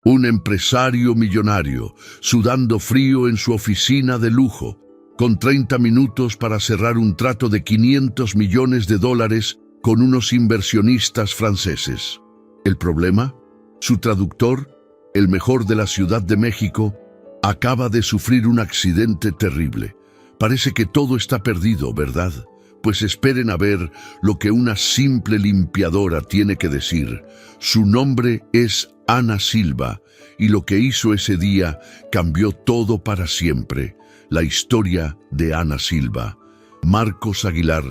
Un empresario millonario, sudando frío en su oficina de lujo, con 30 minutos para cerrar un trato de $500 millones con unos inversionistas franceses. ¿El problema? Su traductor, el mejor de la Ciudad de México, acaba de sufrir un accidente terrible. Parece que todo está perdido, ¿verdad? Pues esperen a ver lo que una simple limpiadora tiene que decir. Su nombre es Ana Silva, y lo que hizo ese día cambió todo para siempre. La historia de Ana Silva. Marcos Aguilar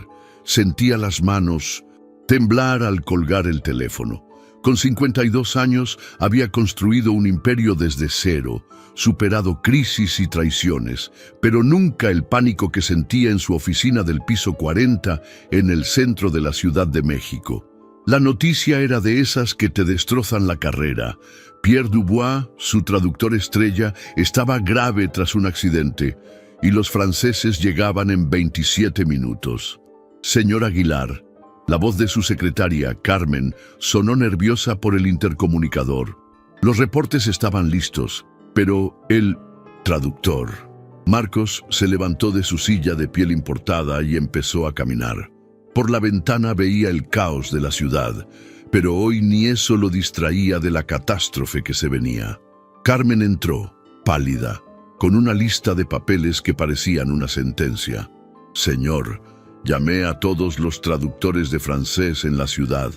sentía las manos temblar al colgar el teléfono. Con 52 años había construido un imperio desde cero, superado crisis y traiciones, pero nunca el pánico que sentía en su oficina del piso 40 en el centro de la Ciudad de México. La noticia era de esas que te destrozan la carrera. Pierre Dubois, su traductor estrella, estaba grave tras un accidente, y los franceses llegaban en 27 minutos. Señor Aguilar, la voz de su secretaria, Carmen, sonó nerviosa por el intercomunicador. Los reportes estaban listos, pero el traductor. Marcos se levantó de su silla de piel importada y empezó a caminar. Por la ventana veía el caos de la ciudad, pero hoy ni eso lo distraía de la catástrofe que se venía. Carmen entró, pálida, con una lista de papeles que parecían una sentencia. Señor, llamé a todos los traductores de francés en la ciudad.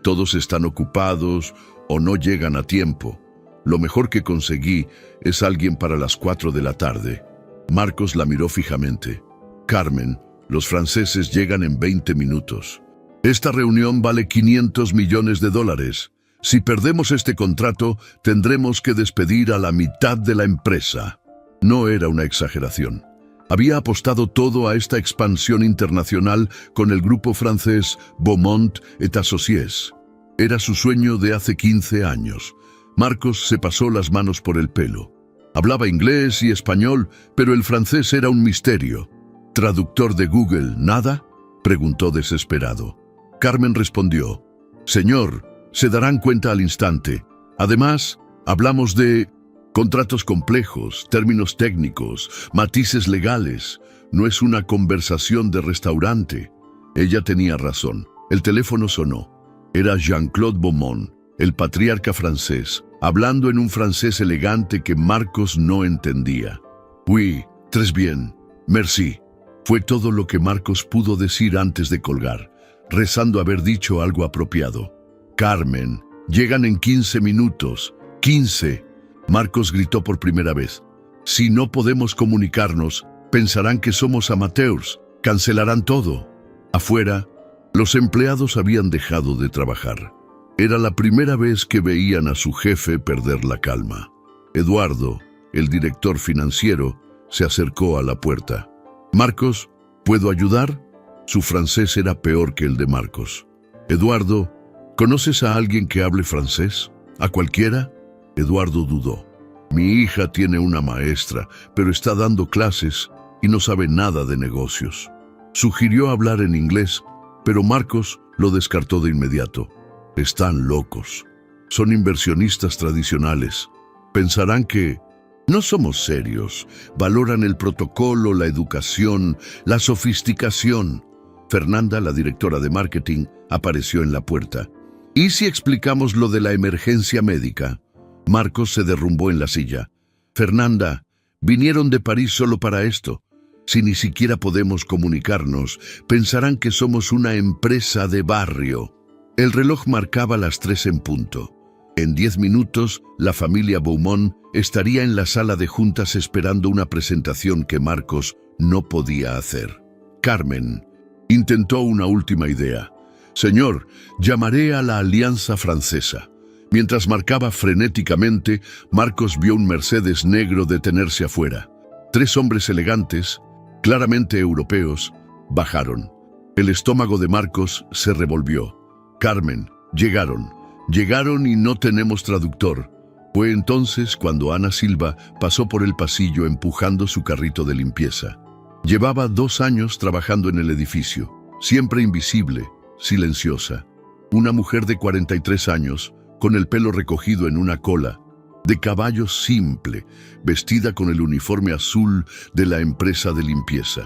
Todos están ocupados o no llegan a tiempo. Lo mejor que conseguí es alguien para las 4 de la tarde. Marcos la miró fijamente. Carmen, los franceses llegan en 20 minutos. Esta reunión vale $500 millones. Si perdemos este contrato, tendremos que despedir a la mitad de la empresa. No era una exageración. Había apostado todo a esta expansión internacional con el grupo francés Beaumont et Associés. Era su sueño de hace 15 años. Marcos se pasó las manos por el pelo. Hablaba inglés y español, pero el francés era un misterio. ¿Traductor de Google, nada?, preguntó desesperado. Carmen respondió: Señor, se darán cuenta al instante. Además, hablamos de contratos complejos, términos técnicos, matices legales. No es una conversación de restaurante. Ella tenía razón. El teléfono sonó. Era Jean-Claude Beaumont, el patriarca francés, hablando en un francés elegante que Marcos no entendía. Oui, très bien, merci. Fue todo lo que Marcos pudo decir antes de colgar, rezando haber dicho algo apropiado. Carmen, llegan en 15 minutos. 15. Marcos gritó por primera vez. Si no podemos comunicarnos, pensarán que somos amateurs. Cancelarán todo. Afuera, los empleados habían dejado de trabajar. Era la primera vez que veían a su jefe perder la calma. Eduardo, el director financiero, se acercó a la puerta. Marcos, ¿puedo ayudar? Su francés era peor que el de Marcos. Eduardo, ¿conoces a alguien que hable francés? ¿A cualquiera? Eduardo dudó. Mi hija tiene una maestra, pero está dando clases y no sabe nada de negocios. Sugirió hablar en inglés, pero Marcos lo descartó de inmediato. Están locos. Son inversionistas tradicionales. Pensarán que no somos serios. Valoran el protocolo, la educación, la sofisticación. Fernanda, la directora de marketing, apareció en la puerta. ¿Y si explicamos lo de la emergencia médica? Marcos se derrumbó en la silla. Fernanda, vinieron de París solo para esto. Si ni siquiera podemos comunicarnos, pensarán que somos una empresa de barrio. El reloj marcaba las 3 en punto. En 10 minutos, la familia Beaumont estaría en la sala de juntas esperando una presentación que Marcos no podía hacer. Carmen intentó una última idea. Señor, llamaré a la Alianza Francesa. Mientras marcaba frenéticamente, Marcos vio un Mercedes negro detenerse afuera. 3 hombres elegantes, claramente europeos, bajaron. El estómago de Marcos se revolvió. Carmen, llegaron. Llegaron y no tenemos traductor. Fue entonces cuando Ana Silva pasó por el pasillo empujando su carrito de limpieza. Llevaba 2 años trabajando en el edificio, siempre invisible, silenciosa. Una mujer de 43 años, con el pelo recogido en una cola. de caballo simple, vestida con el uniforme azul de la empresa de limpieza.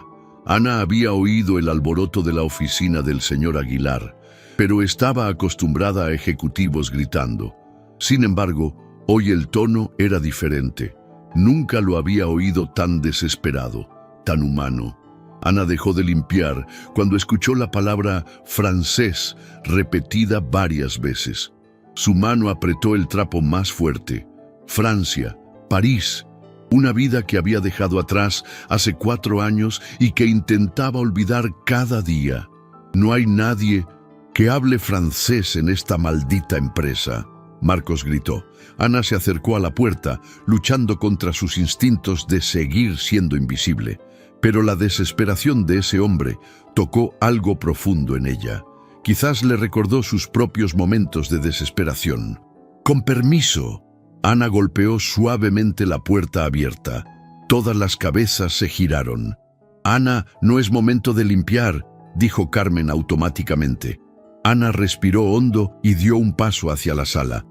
Ana había oído el alboroto de la oficina del señor Aguilar, pero estaba acostumbrada a ejecutivos gritando. Sin embargo, hoy el tono era diferente. Nunca lo había oído tan desesperado, tan humano. Ana dejó de limpiar cuando escuchó la palabra francés repetida varias veces. Su mano apretó el trapo más fuerte. Francia, París, una vida que había dejado atrás hace 4 años y que intentaba olvidar cada día. No hay nadie que hable francés en esta maldita empresa, Marcos gritó. Ana se acercó a la puerta, luchando contra sus instintos de seguir siendo invisible. Pero la desesperación de ese hombre tocó algo profundo en ella. Quizás le recordó sus propios momentos de desesperación. «Con permiso». Ana golpeó suavemente la puerta abierta. Todas las cabezas se giraron. «Ana, no es momento de limpiar», dijo Carmen automáticamente. Ana respiró hondo y dio un paso hacia la sala.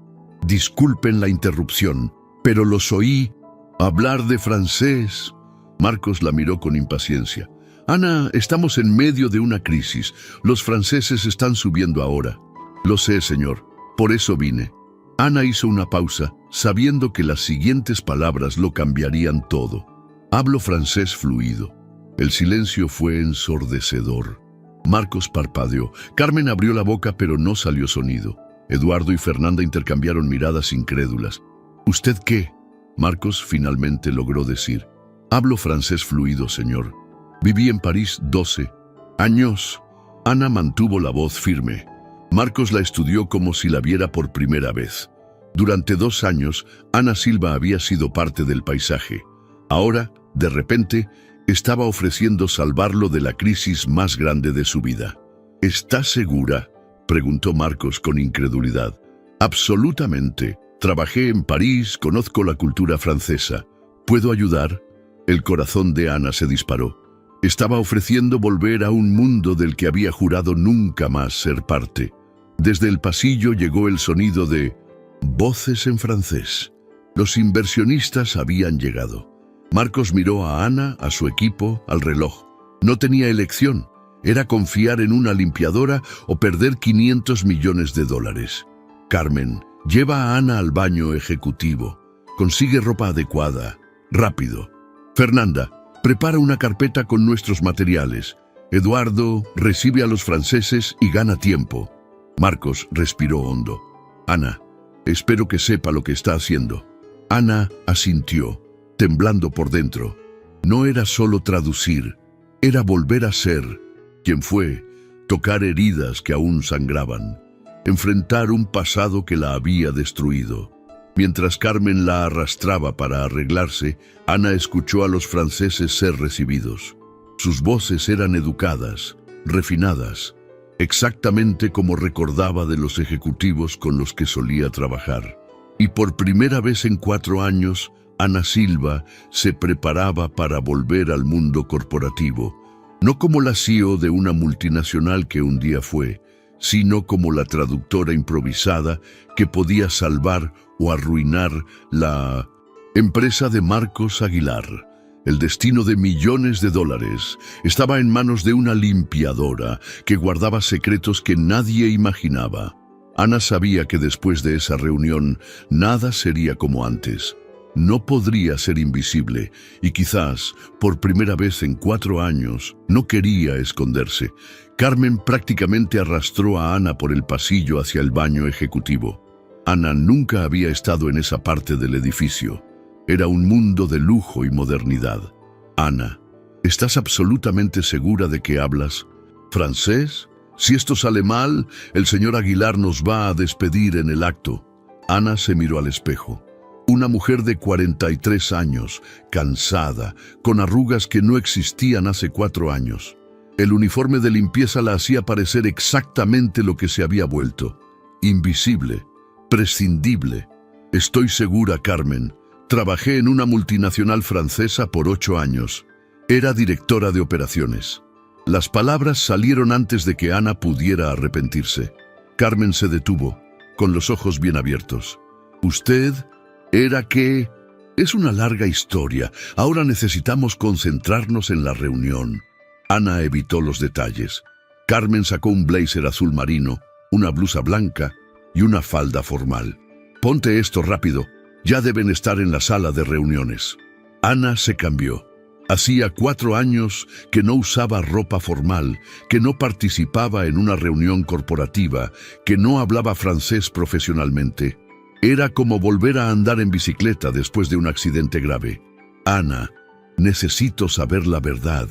«Disculpen la interrupción, pero los oí hablar de francés». Marcos la miró con impaciencia. «Ana, estamos en medio de una crisis. Los franceses están subiendo ahora». «Lo sé, señor. Por eso vine». Ana hizo una pausa, sabiendo que las siguientes palabras lo cambiarían todo. «Hablo francés fluido». El silencio fue ensordecedor. Marcos parpadeó. Carmen abrió la boca, pero no salió sonido. Eduardo y Fernanda intercambiaron miradas incrédulas. «¿Usted qué?», Marcos finalmente logró decir. «Hablo francés fluido, señor. Viví en París 12 años». Ana mantuvo la voz firme. Marcos la estudió como si la viera por primera vez. Durante 2 años, Ana Silva había sido parte del paisaje. Ahora, de repente, estaba ofreciendo salvarlo de la crisis más grande de su vida. «¿Está segura?», preguntó Marcos con incredulidad. «Absolutamente. Trabajé en París, conozco la cultura francesa. ¿Puedo ayudar?». El corazón de Ana se disparó. Estaba ofreciendo volver a un mundo del que había jurado nunca más ser parte. Desde el pasillo llegó el sonido de voces en francés. Los inversionistas habían llegado. Marcos miró a Ana, a su equipo, al reloj. No tenía elección. Era confiar en una limpiadora o perder $500 millones. «Carmen, lleva a Ana al baño ejecutivo. Consigue ropa adecuada. Rápido. Fernanda, prepara una carpeta con nuestros materiales. Eduardo, recibe a los franceses y gana tiempo». Marcos respiró hondo. «Ana, espero que sepa lo que está haciendo». Ana asintió, temblando por dentro. No era solo traducir, era volver a ser quien fue, tocar heridas que aún sangraban, enfrentar un pasado que la había destruido. Mientras Carmen la arrastraba para arreglarse, Ana escuchó a los franceses ser recibidos. Sus voces eran educadas, refinadas, exactamente como recordaba de los ejecutivos con los que solía trabajar. Y por primera vez en 4 años, Ana Silva se preparaba para volver al mundo corporativo, no como la CEO de una multinacional que un día fue, sino como la traductora improvisada que podía salvar o arruinar la empresa de Marcos Aguilar. El destino de millones de dólares estaba en manos de una limpiadora que guardaba secretos que nadie imaginaba. Ana sabía que después de esa reunión nada sería como antes. No podría ser invisible y quizás, por primera vez en 4 años, no quería esconderse. Carmen prácticamente arrastró a Ana por el pasillo hacia el baño ejecutivo. Ana nunca había estado en esa parte del edificio. Era un mundo de lujo y modernidad. «Ana, ¿estás absolutamente segura de que hablas francés? Si esto sale mal, el señor Aguilar nos va a despedir en el acto». Ana se miró al espejo. Una mujer de 43 años, cansada, con arrugas que no existían hace 4 años. El uniforme de limpieza la hacía parecer exactamente lo que se había vuelto. Invisible, prescindible. «Estoy segura, Carmen. Trabajé en una multinacional francesa por 8 años. Era directora de operaciones». Las palabras salieron antes de que Ana pudiera arrepentirse. Carmen se detuvo, con los ojos bien abiertos. «¿Usted era que... Es una larga historia. Ahora necesitamos concentrarnos en la reunión. Ana evitó los detalles. Carmen sacó un blazer azul marino, una blusa blanca y una falda formal. Ponte esto rápido. Ya deben estar en la sala de reuniones. Ana se cambió. Hacía 4 años que no usaba ropa formal, que no participaba en una reunión corporativa, que no hablaba francés profesionalmente. Era como volver a andar en bicicleta después de un accidente grave. Ana, necesito saber la verdad.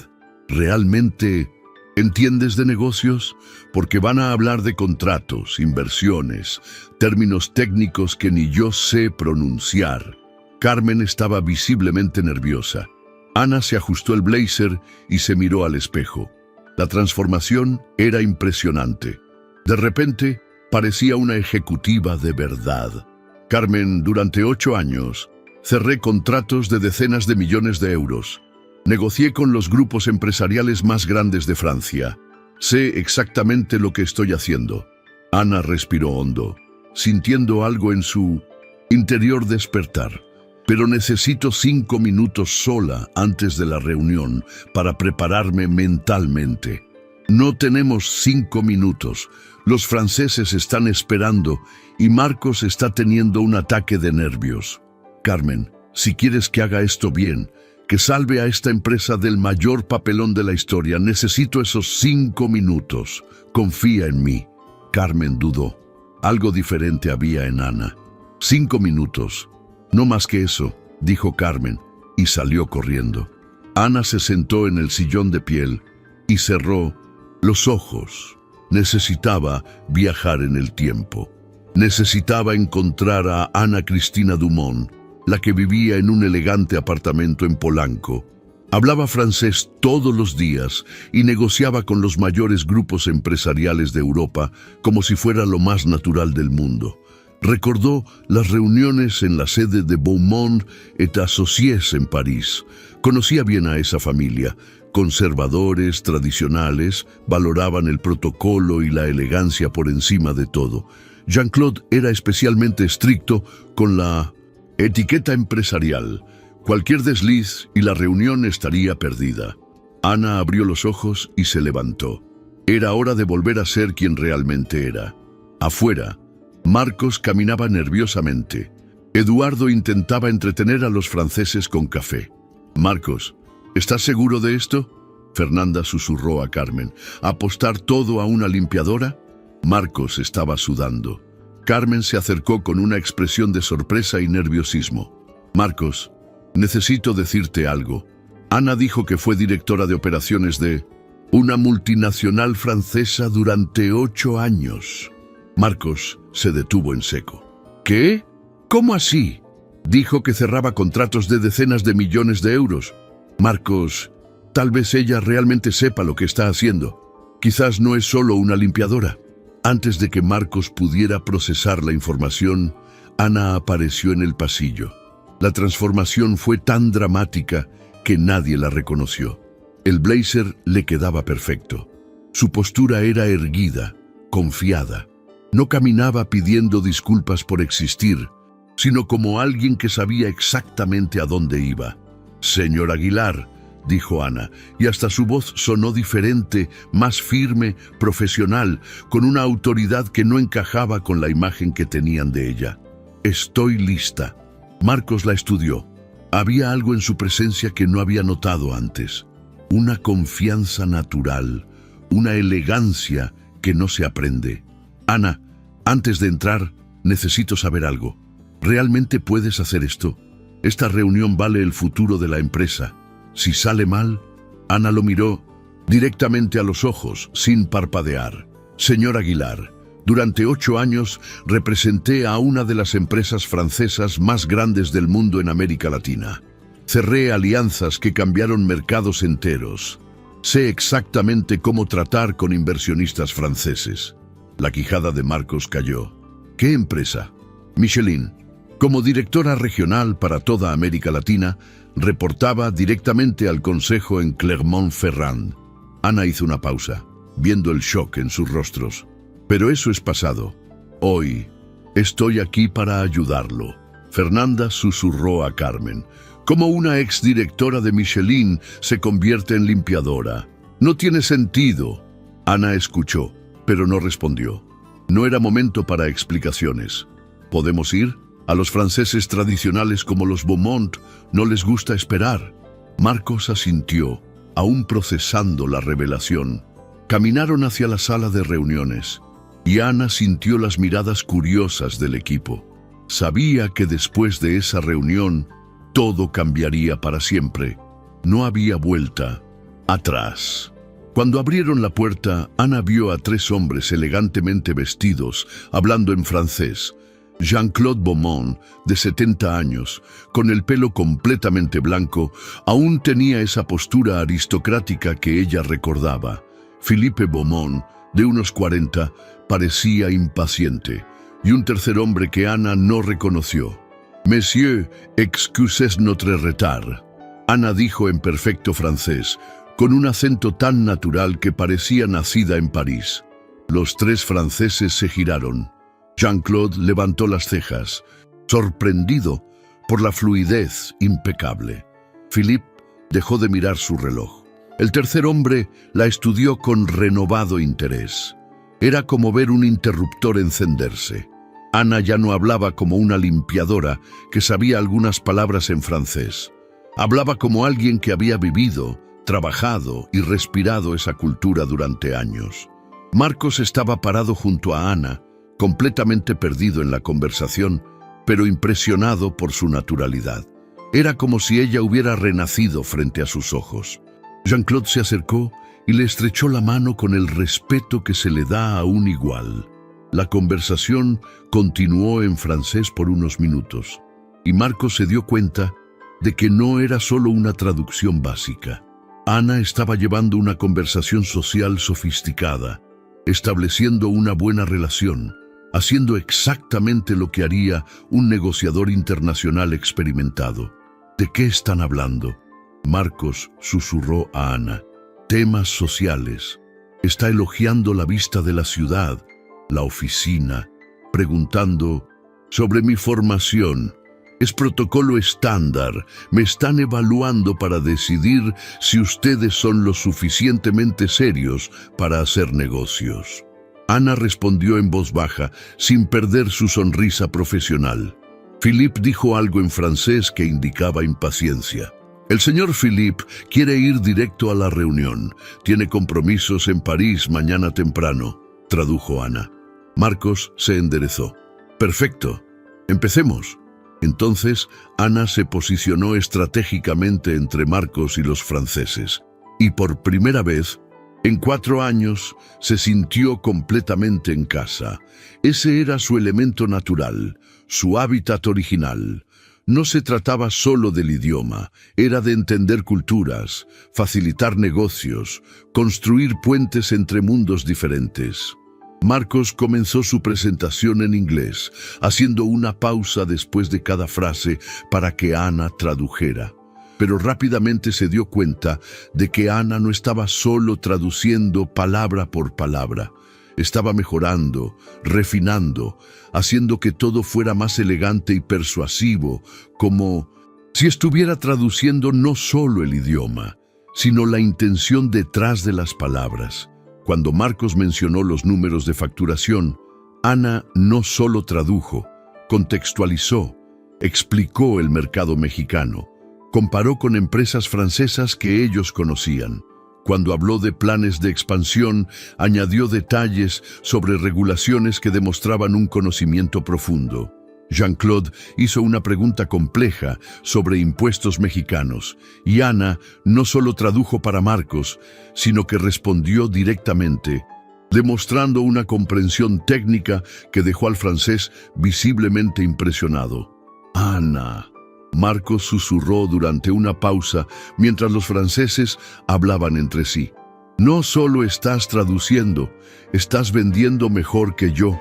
¿Realmente entiendes de negocios? Porque van a hablar de contratos, inversiones, términos técnicos que ni yo sé pronunciar. Carmen estaba visiblemente nerviosa. Ana se ajustó el blazer y se miró al espejo. La transformación era impresionante. De repente, parecía una ejecutiva de verdad. Carmen, durante 8 años, cerré contratos de decenas de millones de euros. Negocié con los grupos empresariales más grandes de Francia. Sé exactamente lo que estoy haciendo. Ana respiró hondo, sintiendo algo en su interior despertar. Pero necesito 5 minutos sola antes de la reunión para prepararme mentalmente. No tenemos 5 minutos. Los franceses están esperando y Marcos está teniendo un ataque de nervios. Carmen, si quieres que haga esto bien, que salve a esta empresa del mayor papelón de la historia, necesito esos 5 minutos. Confía en mí. Carmen dudó. Algo diferente había en Ana. 5 minutos. No más que eso, dijo Carmen, y salió corriendo. Ana se sentó en el sillón de piel y cerró los ojos. Necesitaba viajar en el tiempo. Necesitaba encontrar a Ana Cristina Dumont, la que vivía en un elegante apartamento en Polanco. Hablaba francés todos los días y negociaba con los mayores grupos empresariales de Europa como si fuera lo más natural del mundo. Recordó las reuniones en la sede de Beaumont et Associés en París. Conocía bien a esa familia. Conservadores, tradicionales, valoraban el protocolo y la elegancia por encima de todo. Jean-Claude era especialmente estricto con la etiqueta empresarial. Cualquier desliz y la reunión estaría perdida. Ana abrió los ojos y se levantó. Era hora de volver a ser quien realmente era. Afuera, Marcos caminaba nerviosamente. Eduardo intentaba entretener a los franceses con café. Marcos, ¿estás seguro de esto? Fernanda susurró a Carmen. ¿Apostar todo a una limpiadora? Marcos estaba sudando. Carmen se acercó con una expresión de sorpresa y nerviosismo. Marcos, necesito decirte algo. Ana dijo que fue directora de operaciones de una multinacional francesa durante 8 años. Marcos se detuvo en seco. ¿Qué? ¿Cómo así? Dijo que cerraba contratos de decenas de millones de euros. Marcos, tal vez ella realmente sepa lo que está haciendo. Quizás no es solo una limpiadora. Antes de que Marcos pudiera procesar la información, Ana apareció en el pasillo. La transformación fue tan dramática que nadie la reconoció. El blazer le quedaba perfecto. Su postura era erguida, confiada. No caminaba pidiendo disculpas por existir, sino como alguien que sabía exactamente a dónde iba. «Señor Aguilar», dijo Ana, y hasta su voz sonó diferente, más firme, profesional, con una autoridad que no encajaba con la imagen que tenían de ella. «Estoy lista». Marcos la estudió. Había algo en su presencia que no había notado antes. Una confianza natural, una elegancia que no se aprende. «Ana, antes de entrar, necesito saber algo. ¿Realmente puedes hacer esto? Esta reunión vale el futuro de la empresa. Si sale mal...» Ana lo miró directamente a los ojos, sin parpadear. «Señor Aguilar, durante 8 años representé a una de las empresas francesas más grandes del mundo en América Latina. Cerré alianzas que cambiaron mercados enteros. Sé exactamente cómo tratar con inversionistas franceses». La quijada de Marcos cayó. «¿Qué empresa?» «Michelin». Como directora regional para toda América Latina, reportaba directamente al consejo en Clermont-Ferrand. Ana hizo una pausa, viendo el shock en sus rostros. «Pero eso es pasado. Hoy estoy aquí para ayudarlo. Fernanda susurró a Carmen. Como una exdirectora de Michelin se convierte en limpiadora. No tiene sentido. Ana escuchó, pero no respondió. No era momento para explicaciones. ¿Podemos ir? A los franceses tradicionales como los Beaumont no les gusta esperar. Marcos asintió, aún procesando la revelación. Caminaron hacia la sala de reuniones, y Ana sintió las miradas curiosas del equipo. Sabía que después de esa reunión, todo cambiaría para siempre. No había vuelta atrás. Cuando abrieron la puerta, Ana vio a 3 hombres elegantemente vestidos, hablando en francés. Jean-Claude Beaumont, de 70 años, con el pelo completamente blanco, aún tenía esa postura aristocrática que ella recordaba. Philippe Beaumont, de unos 40, parecía impaciente. Y un tercer hombre que Ana no reconoció. «Monsieur, excusez notre retard», Ana dijo en perfecto francés, con un acento tan natural que parecía nacida en París. Los 3 franceses se giraron. Jean-Claude levantó las cejas, sorprendido por la fluidez impecable. Philippe dejó de mirar su reloj. El tercer hombre la estudió con renovado interés. Era como ver un interruptor encenderse. Ana ya no hablaba como una limpiadora que sabía algunas palabras en francés. Hablaba como alguien que había vivido, trabajado y respirado esa cultura durante años. Marcos estaba parado junto a Ana, completamente perdido en la conversación, pero impresionado por su naturalidad. Era como si ella hubiera renacido frente a sus ojos. Jean-Claude se acercó y le estrechó la mano con el respeto que se le da a un igual. La conversación continuó en francés por unos minutos, y Marcos se dio cuenta de que no era solo una traducción básica. Ana estaba llevando una conversación social sofisticada, estableciendo una buena relación, haciendo exactamente lo que haría un negociador internacional experimentado. ¿De qué están hablando? Marcos susurró a Ana. Temas sociales. Está elogiando la vista de la ciudad, la oficina, preguntando sobre mi formación. Es protocolo estándar. Me están evaluando para decidir si ustedes son lo suficientemente serios para hacer negocios. Ana respondió en voz baja, sin perder su sonrisa profesional. Philippe dijo algo en francés que indicaba impaciencia. El señor Philippe quiere ir directo a la reunión. Tiene compromisos en París mañana temprano, tradujo Ana. Marcos se enderezó. Perfecto. Empecemos. Entonces, Ana se posicionó estratégicamente entre Marcos y los franceses. Y por primera vez, en 4 años, se sintió completamente en casa. Ese era su elemento natural, su hábitat original. No se trataba solo del idioma, era de entender culturas, facilitar negocios, construir puentes entre mundos diferentes. Marcos comenzó su presentación en inglés, haciendo una pausa después de cada frase para que Ana tradujera. Pero rápidamente se dio cuenta de que Ana no estaba solo traduciendo palabra por palabra. Estaba mejorando, refinando, haciendo que todo fuera más elegante y persuasivo, como si estuviera traduciendo no solo el idioma, sino la intención detrás de las palabras. Cuando Marcos mencionó los números de facturación, Ana no solo tradujo, contextualizó, explicó el mercado mexicano, comparó con empresas francesas que ellos conocían. Cuando habló de planes de expansión, añadió detalles sobre regulaciones que demostraban un conocimiento profundo. Jean-Claude hizo una pregunta compleja sobre impuestos mexicanos, y Ana no solo tradujo para Marcos, sino que respondió directamente, demostrando una comprensión técnica que dejó al francés visiblemente impresionado. «Ana», Marcos susurró durante una pausa mientras los franceses hablaban entre sí. «No solo estás traduciendo, estás vendiendo mejor que yo».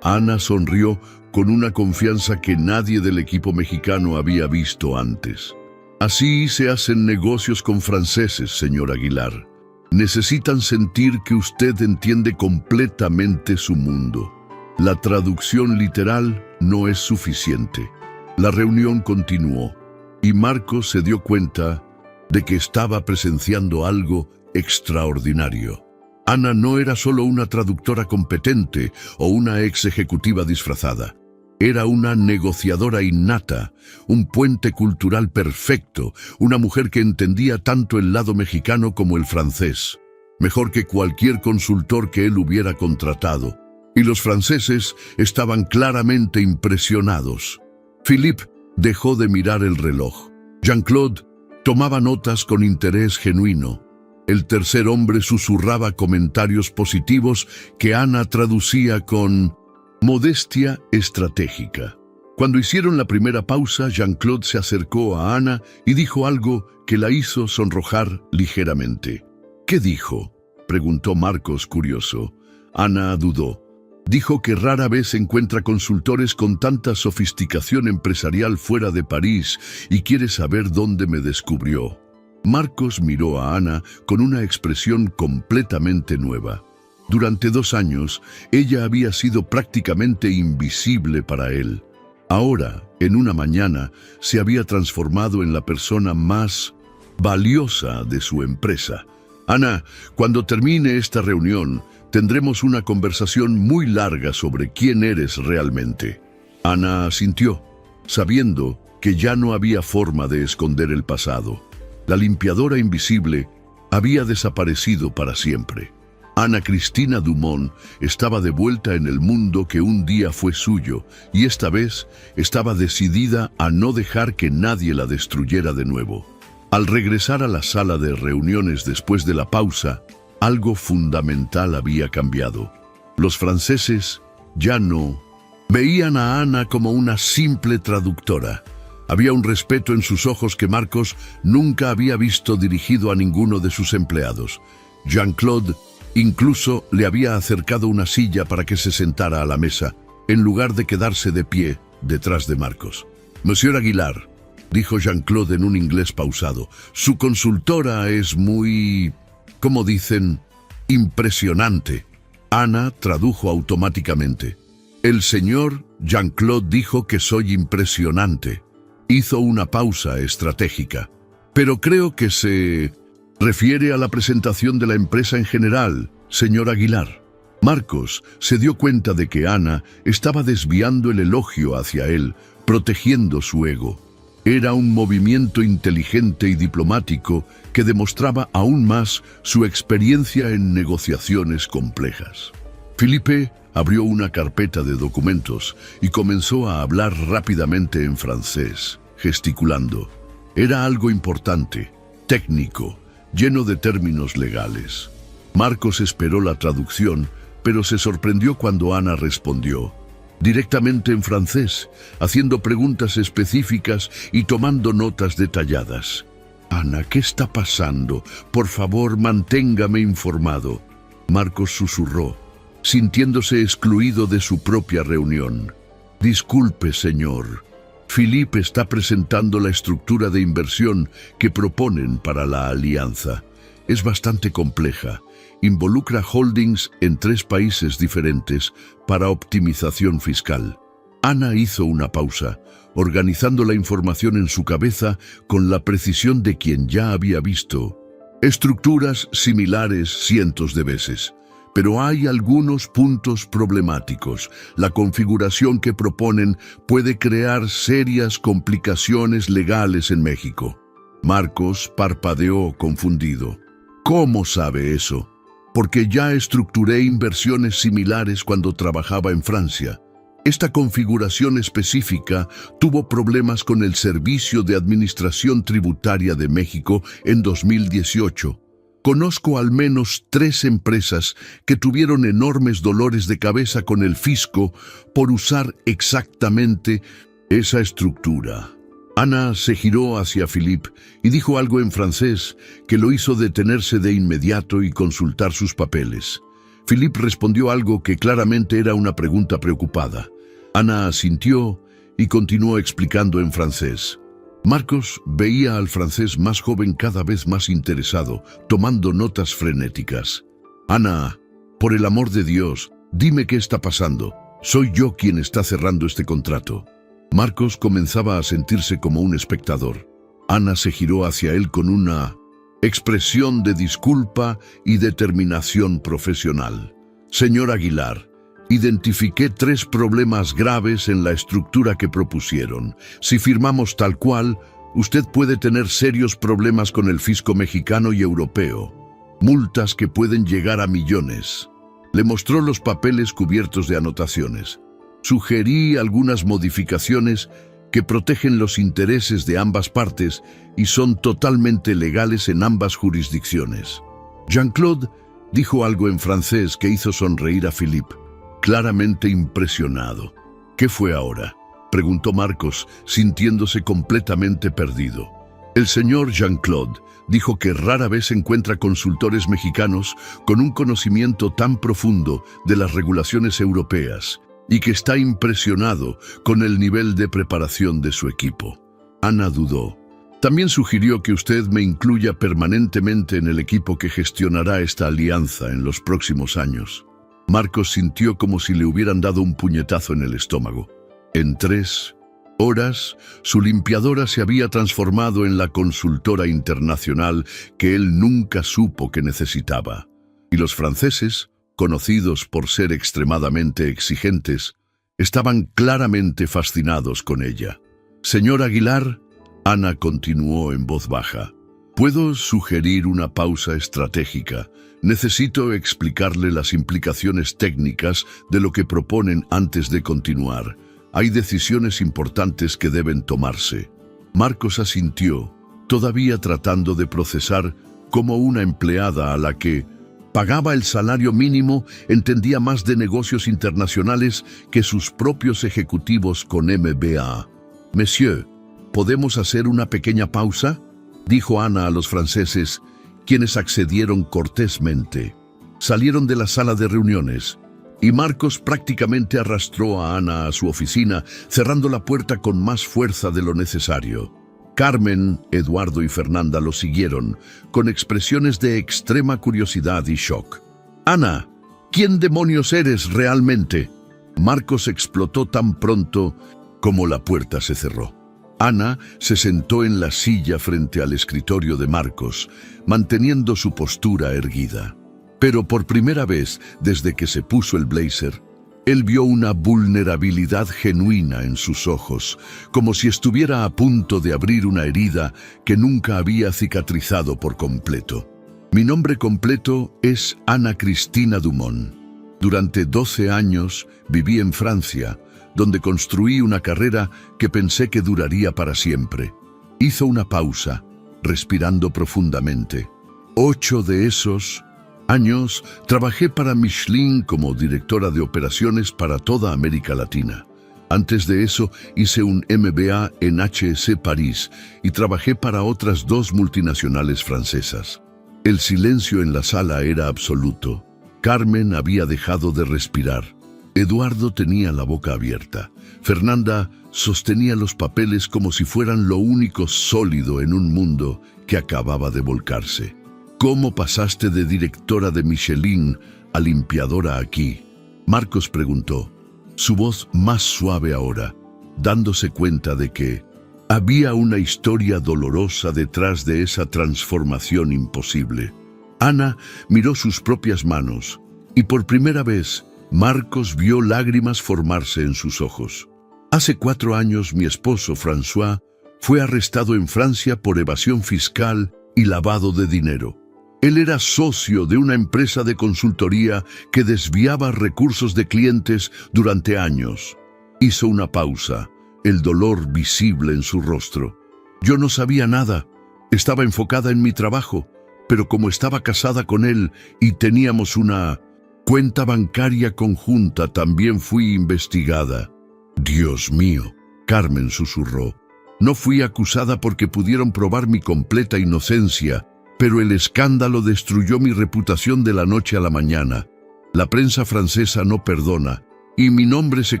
Ana sonrió con una confianza que nadie del equipo mexicano había visto antes. «Así se hacen negocios con franceses, señor Aguilar. Necesitan sentir que usted entiende completamente su mundo. La traducción literal no es suficiente. La reunión continuó y Marcos se dio cuenta de que estaba presenciando algo extraordinario. Ana no era solo una traductora competente o una ex ejecutiva disfrazada. Era una negociadora innata, un puente cultural perfecto, una mujer que entendía tanto el lado mexicano como el francés, mejor que cualquier consultor que él hubiera contratado. Y los franceses estaban claramente impresionados. Philippe dejó de mirar el reloj. Jean-Claude tomaba notas con interés genuino. El tercer hombre susurraba comentarios positivos que Ana traducía con modestia estratégica. Cuando hicieron la primera pausa, Jean-Claude se acercó a Ana y dijo algo que la hizo sonrojar ligeramente. ¿Qué dijo?, preguntó Marcos curioso. Ana dudó. Dijo que rara vez encuentra consultores con tanta sofisticación empresarial fuera de París y quiere saber dónde me descubrió. Marcos miró a Ana con una expresión completamente nueva. Durante 2 años, ella había sido prácticamente invisible para él. Ahora, en una mañana, se había transformado en la persona más valiosa de su empresa. Ana, cuando termine esta reunión, tendremos una conversación muy larga sobre quién eres realmente. Ana asintió, sabiendo que ya no había forma de esconder el pasado. La limpiadora invisible había desaparecido para siempre. Ana Cristina Dumont estaba de vuelta en el mundo que un día fue suyo, y esta vez estaba decidida a no dejar que nadie la destruyera de nuevo. Al regresar a la sala de reuniones después de la pausa, algo fundamental había cambiado. Los franceses ya no veían a Ana como una simple traductora. Había un respeto en sus ojos que Marcos nunca había visto dirigido a ninguno de sus empleados. Jean-Claude incluso le había acercado una silla para que se sentara a la mesa, en lugar de quedarse de pie detrás de Marcos. «Monsieur Aguilar», dijo Jean-Claude en un inglés pausado, «su consultora es muy, como dicen, impresionante». Ana tradujo automáticamente. «El señor Jean-Claude dijo que soy impresionante». Hizo una pausa estratégica. «Pero creo que se refiere a la presentación de la empresa en general, señor Aguilar». Marcos se dio cuenta de que Ana estaba desviando el elogio hacia él, protegiendo su ego. Era un movimiento inteligente y diplomático que demostraba aún más su experiencia en negociaciones complejas. Philippe abrió una carpeta de documentos y comenzó a hablar rápidamente en francés, gesticulando. Era algo importante, técnico, lleno de términos legales. Marcos esperó la traducción, pero se sorprendió cuando Ana respondió, directamente en francés, haciendo preguntas específicas y tomando notas detalladas. «Ana, ¿qué está pasando? Por favor, manténgame informado». Marcos susurró, sintiéndose excluido de su propia reunión. «Disculpe, señor. Philippe está presentando la estructura de inversión que proponen para la alianza. Es bastante compleja. Involucra holdings en 3 países diferentes para optimización fiscal». Ana hizo una pausa, organizando la información en su cabeza con la precisión de quien ya había visto estructuras similares cientos de veces. Pero hay algunos puntos problemáticos. La configuración que proponen puede crear serias complicaciones legales en México. Marcos parpadeó confundido. «¿Cómo sabe eso?» «Porque ya estructuré inversiones similares cuando trabajaba en Francia. Esta configuración específica tuvo problemas con el Servicio de Administración Tributaria de México en 2018. Conozco al menos 3 empresas que tuvieron enormes dolores de cabeza con el fisco por usar exactamente esa estructura». Ana se giró hacia Philippe y dijo algo en francés que lo hizo detenerse de inmediato y consultar sus papeles. Philippe respondió algo que claramente era una pregunta preocupada. Ana asintió y continuó explicando en francés. Marcos veía al francés más joven cada vez más interesado, tomando notas frenéticas. «Ana, por el amor de Dios, dime qué está pasando. Soy yo quien está cerrando este contrato». Marcos comenzaba a sentirse como un espectador. Ana se giró hacia él con una expresión de disculpa y determinación profesional. Señor Aguilar, identifiqué 3 problemas graves en la estructura que propusieron. Si firmamos tal cual, usted puede tener serios problemas con el fisco mexicano y europeo. Multas que pueden llegar a millones. Le mostró los papeles cubiertos de anotaciones. Sugerí algunas modificaciones que protegen los intereses de ambas partes y son totalmente legales en ambas jurisdicciones. Jean-Claude dijo algo en francés que hizo sonreír a Philippe, claramente impresionado. ¿Qué fue ahora?, preguntó Marcos, sintiéndose completamente perdido. El señor Jean-Claude dijo que rara vez encuentra consultores mexicanos con un conocimiento tan profundo de las regulaciones europeas y que está impresionado con el nivel de preparación de su equipo. Ana dudó. También sugirió que usted me incluya permanentemente en el equipo que gestionará esta alianza en los próximos años. Marcos sintió como si le hubieran dado un puñetazo en el estómago. En 3 horas, su limpiadora se había transformado en la consultora internacional que él nunca supo que necesitaba. Y los franceses, conocidos por ser extremadamente exigentes, estaban claramente fascinados con ella. Señor Aguilar, Ana continuó en voz baja, ¿puedo sugerir una pausa estratégica? Necesito explicarle las implicaciones técnicas de lo que proponen antes de continuar. Hay decisiones importantes que deben tomarse. Marcos asintió, todavía tratando de procesar cómo una empleada a la que pagaba el salario mínimo entendía más de negocios internacionales que sus propios ejecutivos con MBA. Monsieur, ¿podemos hacer una pequeña pausa?, dijo Ana a los franceses, quienes accedieron cortésmente. Salieron de la sala de reuniones y Marcos prácticamente arrastró a Ana a su oficina, cerrando la puerta con más fuerza de lo necesario. Carmen, Eduardo y Fernanda lo siguieron, con expresiones de extrema curiosidad y shock. «Ana, ¿quién demonios eres realmente?», Marcos explotó tan pronto como la puerta se cerró. Ana se sentó en la silla frente al escritorio de Marcos, manteniendo su postura erguida. Pero por primera vez desde que se puso el blazer, él vio una vulnerabilidad genuina en sus ojos, como si estuviera a punto de abrir una herida que nunca había cicatrizado por completo. Mi nombre completo es Ana Cristina Dumont. Durante 12 años viví en Francia, donde construí una carrera que pensé que duraría para siempre. Hizo una pausa, respirando profundamente. 8 de esos años trabajé para Michelin como directora de operaciones para toda América Latina. Antes de eso hice un MBA en HEC París y trabajé para otras 2 multinacionales francesas. El silencio en la sala era absoluto. Carmen había dejado de respirar. Eduardo tenía la boca abierta. Fernanda sostenía los papeles como si fueran lo único sólido en un mundo que acababa de volcarse. ¿Cómo pasaste de directora de Michelin a limpiadora aquí?, Marcos preguntó, su voz más suave ahora, dándose cuenta de que había una historia dolorosa detrás de esa transformación imposible. Ana miró sus propias manos y por primera vez Marcos vio lágrimas formarse en sus ojos. Hace 4 años mi esposo François fue arrestado en Francia por evasión fiscal y lavado de dinero. Él era socio de una empresa de consultoría que desviaba recursos de clientes durante años. Hizo una pausa, el dolor visible en su rostro. Yo no sabía nada, estaba enfocada en mi trabajo, pero como estaba casada con él y teníamos una cuenta bancaria conjunta, también fui investigada. Dios mío, Carmen susurró. No fui acusada porque pudieron probar mi completa inocencia, pero el escándalo destruyó mi reputación de la noche a la mañana. La prensa francesa no perdona, y mi nombre se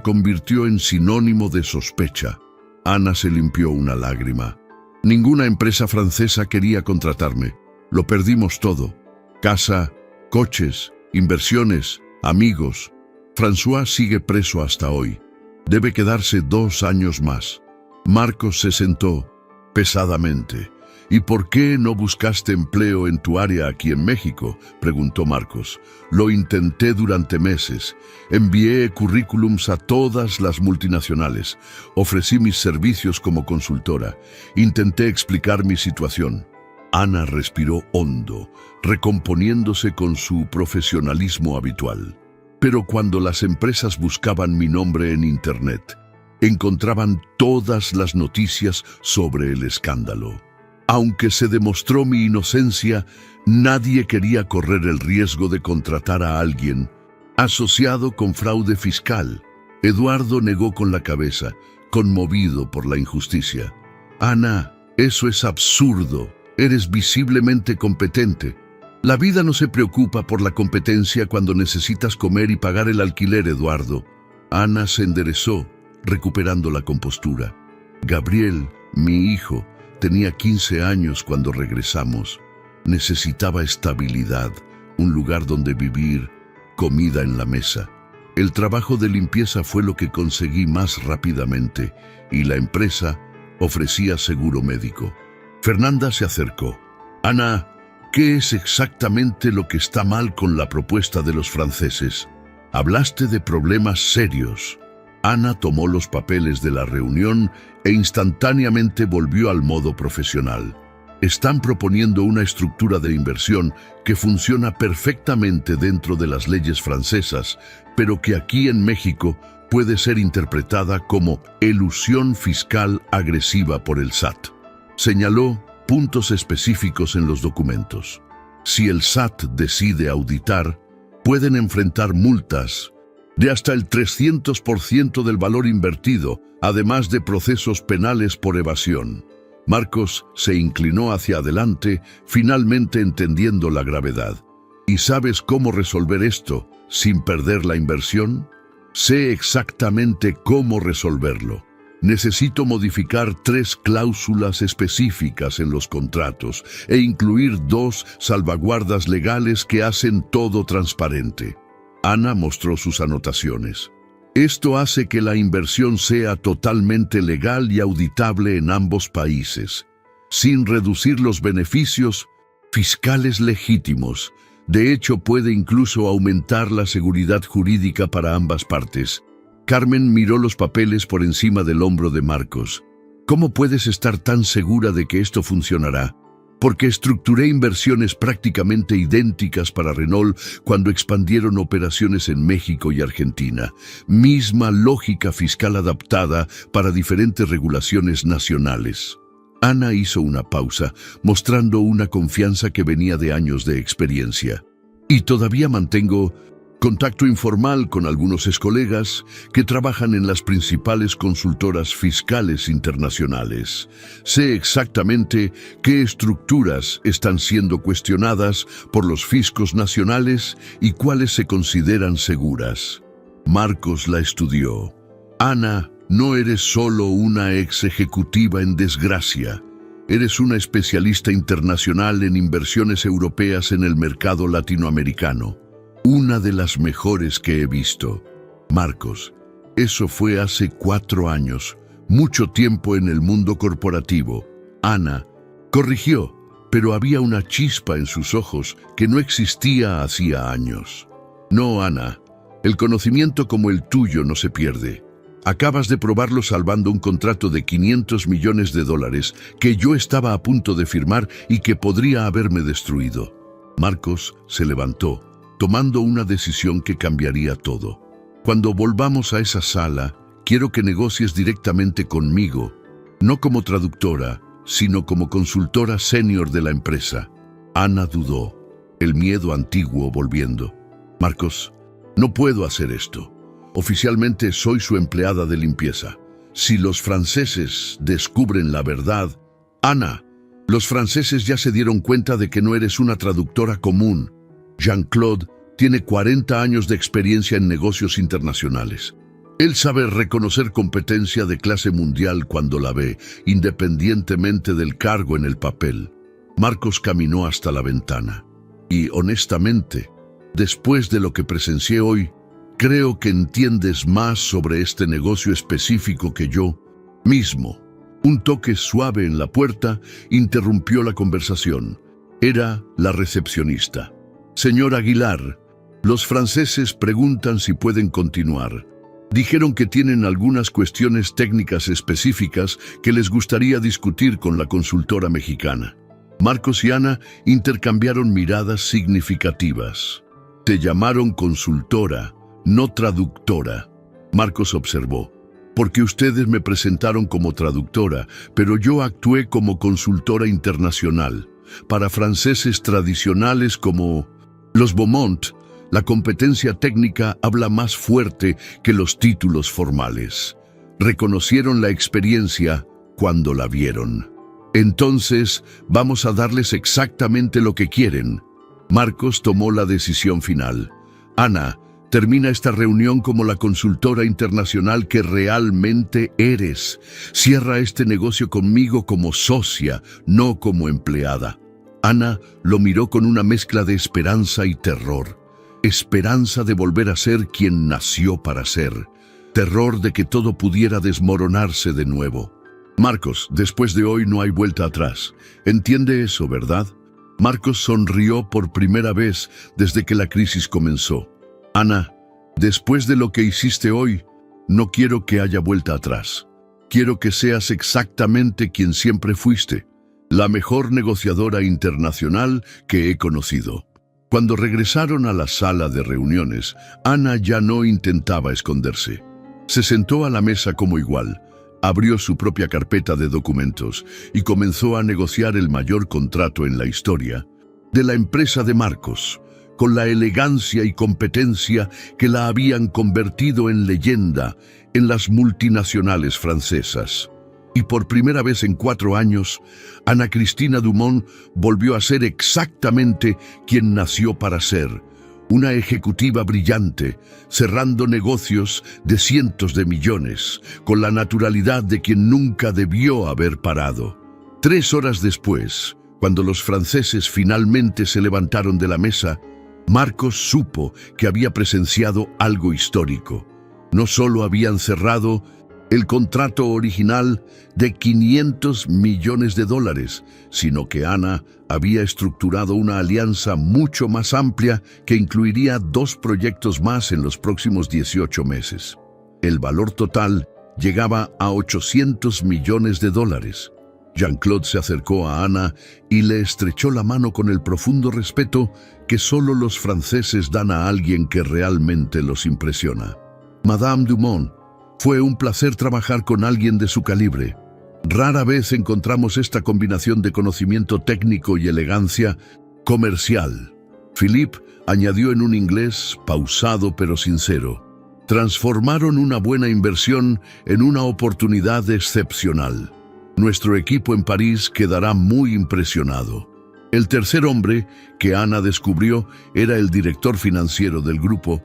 convirtió en sinónimo de sospecha. Ana se limpió una lágrima. Ninguna empresa francesa quería contratarme. Lo perdimos todo. Casa, coches, inversiones, amigos. François sigue preso hasta hoy. Debe quedarse 2 años más. Marcos se sentó pesadamente. ¿Y por qué no buscaste empleo en tu área aquí en México?, preguntó Marcos. Lo intenté durante meses. Envié currículums a todas las multinacionales. Ofrecí mis servicios como consultora. Intenté explicar mi situación. Ana respiró hondo, recomponiéndose con su profesionalismo habitual. Pero cuando las empresas buscaban mi nombre en Internet, encontraban todas las noticias sobre el escándalo. Aunque se demostró mi inocencia, nadie quería correr el riesgo de contratar a alguien asociado con fraude fiscal. Eduardo negó con la cabeza, conmovido por la injusticia. Ana, eso es absurdo. Eres visiblemente competente. La vida no se preocupa por la competencia cuando necesitas comer y pagar el alquiler, Eduardo. Ana se enderezó, recuperando la compostura. Gabriel, mi hijo, tenía 15 años cuando regresamos. Necesitaba estabilidad, un lugar donde vivir, comida en la mesa. El trabajo de limpieza fue lo que conseguí más rápidamente y la empresa ofrecía seguro médico. Fernanda se acercó. Ana, ¿qué es exactamente lo que está mal con la propuesta de los franceses? Hablaste de problemas serios. Ana tomó los papeles de la reunión e instantáneamente volvió al modo profesional. Están proponiendo una estructura de inversión que funciona perfectamente dentro de las leyes francesas, pero que aquí en México puede ser interpretada como elusión fiscal agresiva por el SAT. Señaló puntos específicos en los documentos. Si el SAT decide auditar, pueden enfrentar multas de hasta el 300% del valor invertido, además de procesos penales por evasión. Marcos se inclinó hacia adelante, finalmente entendiendo la gravedad. ¿Y sabes cómo resolver esto sin perder la inversión? Sé exactamente cómo resolverlo. Necesito modificar 3 cláusulas específicas en los contratos e incluir 2 salvaguardas legales que hacen todo transparente. Ana mostró sus anotaciones. Esto hace que la inversión sea totalmente legal y auditable en ambos países, sin reducir los beneficios fiscales legítimos. De hecho, puede incluso aumentar la seguridad jurídica para ambas partes. Carmen miró los papeles por encima del hombro de Marcos. ¿Cómo puedes estar tan segura de que esto funcionará? Porque estructuré inversiones prácticamente idénticas para Renault cuando expandieron operaciones en México y Argentina. Misma lógica fiscal adaptada para diferentes regulaciones nacionales. Ana hizo una pausa, mostrando una confianza que venía de años de experiencia. Y todavía mantengo contacto informal con algunos excolegas que trabajan en las principales consultoras fiscales internacionales. Sé exactamente qué estructuras están siendo cuestionadas por los fiscos nacionales y cuáles se consideran seguras. Marcos la estudió. Ana, no eres solo una ex ejecutiva en desgracia. Eres una especialista internacional en inversiones europeas en el mercado latinoamericano. Una de las mejores que he visto. Marcos, eso fue hace 4 años, mucho tiempo en el mundo corporativo. Ana corrigió, pero había una chispa en sus ojos que no existía hacía años. No, Ana, el conocimiento como el tuyo no se pierde. Acabas de probarlo salvando un contrato de $500 millones que yo estaba a punto de firmar y que podría haberme destruido. Marcos se levantó, tomando una decisión que cambiaría todo. Cuando volvamos a esa sala, quiero que negocies directamente conmigo, no como traductora, sino como consultora senior de la empresa. Ana dudó, el miedo antiguo volviendo. Marcos, no puedo hacer esto. Oficialmente soy su empleada de limpieza. Si los franceses descubren la verdad... Ana, los franceses ya se dieron cuenta de que no eres una traductora común. Jean-Claude tiene 40 años de experiencia en negocios internacionales. Él sabe reconocer competencia de clase mundial cuando la ve, independientemente del cargo en el papel. Marcos caminó hasta la ventana. Y honestamente, después de lo que presencié hoy, Creo que entiendes más sobre este negocio específico que yo mismo. Un toque suave en la puerta interrumpió la conversación. Era la recepcionista. Señor Aguilar, los franceses preguntan si pueden continuar. Dijeron que tienen algunas cuestiones técnicas específicas que les gustaría discutir con la consultora mexicana. Marcos y Ana intercambiaron miradas significativas. Te llamaron consultora, no traductora. Marcos observó. Porque ustedes me presentaron como traductora, pero yo actué como consultora internacional. Para franceses tradicionales como los Beaumont, la competencia técnica habla más fuerte que los títulos formales. Reconocieron la experiencia cuando la vieron. Entonces, vamos a darles exactamente lo que quieren. Marcos tomó la decisión final. Ana, termina esta reunión como la consultora internacional que realmente eres. Cierra este negocio conmigo como socia, no como empleada. Ana lo miró con una mezcla de esperanza y terror. Esperanza de volver a ser quien nació para ser. Terror de que todo pudiera desmoronarse de nuevo. Marcos, después de hoy no hay vuelta atrás. ¿Entiende eso, verdad? Marcos sonrió por primera vez desde que la crisis comenzó. Ana, después de lo que hiciste hoy, no quiero que haya vuelta atrás. Quiero que seas exactamente quien siempre fuiste, la mejor negociadora internacional que he conocido. Cuando regresaron a la sala de reuniones, Ana ya no intentaba esconderse. Se sentó a la mesa como igual, abrió su propia carpeta de documentos y comenzó a negociar el mayor contrato en la historia de la empresa de Marcos, con la elegancia y competencia que la habían convertido en leyenda en las multinacionales francesas. Y por primera vez en 4 años, Ana Cristina Dumont volvió a ser exactamente quien nació para ser, una ejecutiva brillante, cerrando negocios de cientos de millones, con la naturalidad de quien nunca debió haber parado. 3 horas después, cuando los franceses finalmente se levantaron de la mesa, Marcos supo que había presenciado algo histórico. No solo habían cerrado el contrato original de $500 millones, sino que Ana había estructurado una alianza mucho más amplia que incluiría 2 proyectos más en los próximos 18 meses. El valor total llegaba a $800 millones. Jean-Claude se acercó a Ana y le estrechó la mano con el profundo respeto que solo los franceses dan a alguien que realmente los impresiona. Madame Dumont, fue un placer trabajar con alguien de su calibre. Rara vez encontramos esta combinación de conocimiento técnico y elegancia comercial. Philippe añadió en un inglés pausado pero sincero. Transformaron una buena inversión en una oportunidad excepcional. Nuestro equipo en París quedará muy impresionado. El tercer hombre que Ana descubrió era el director financiero del grupo.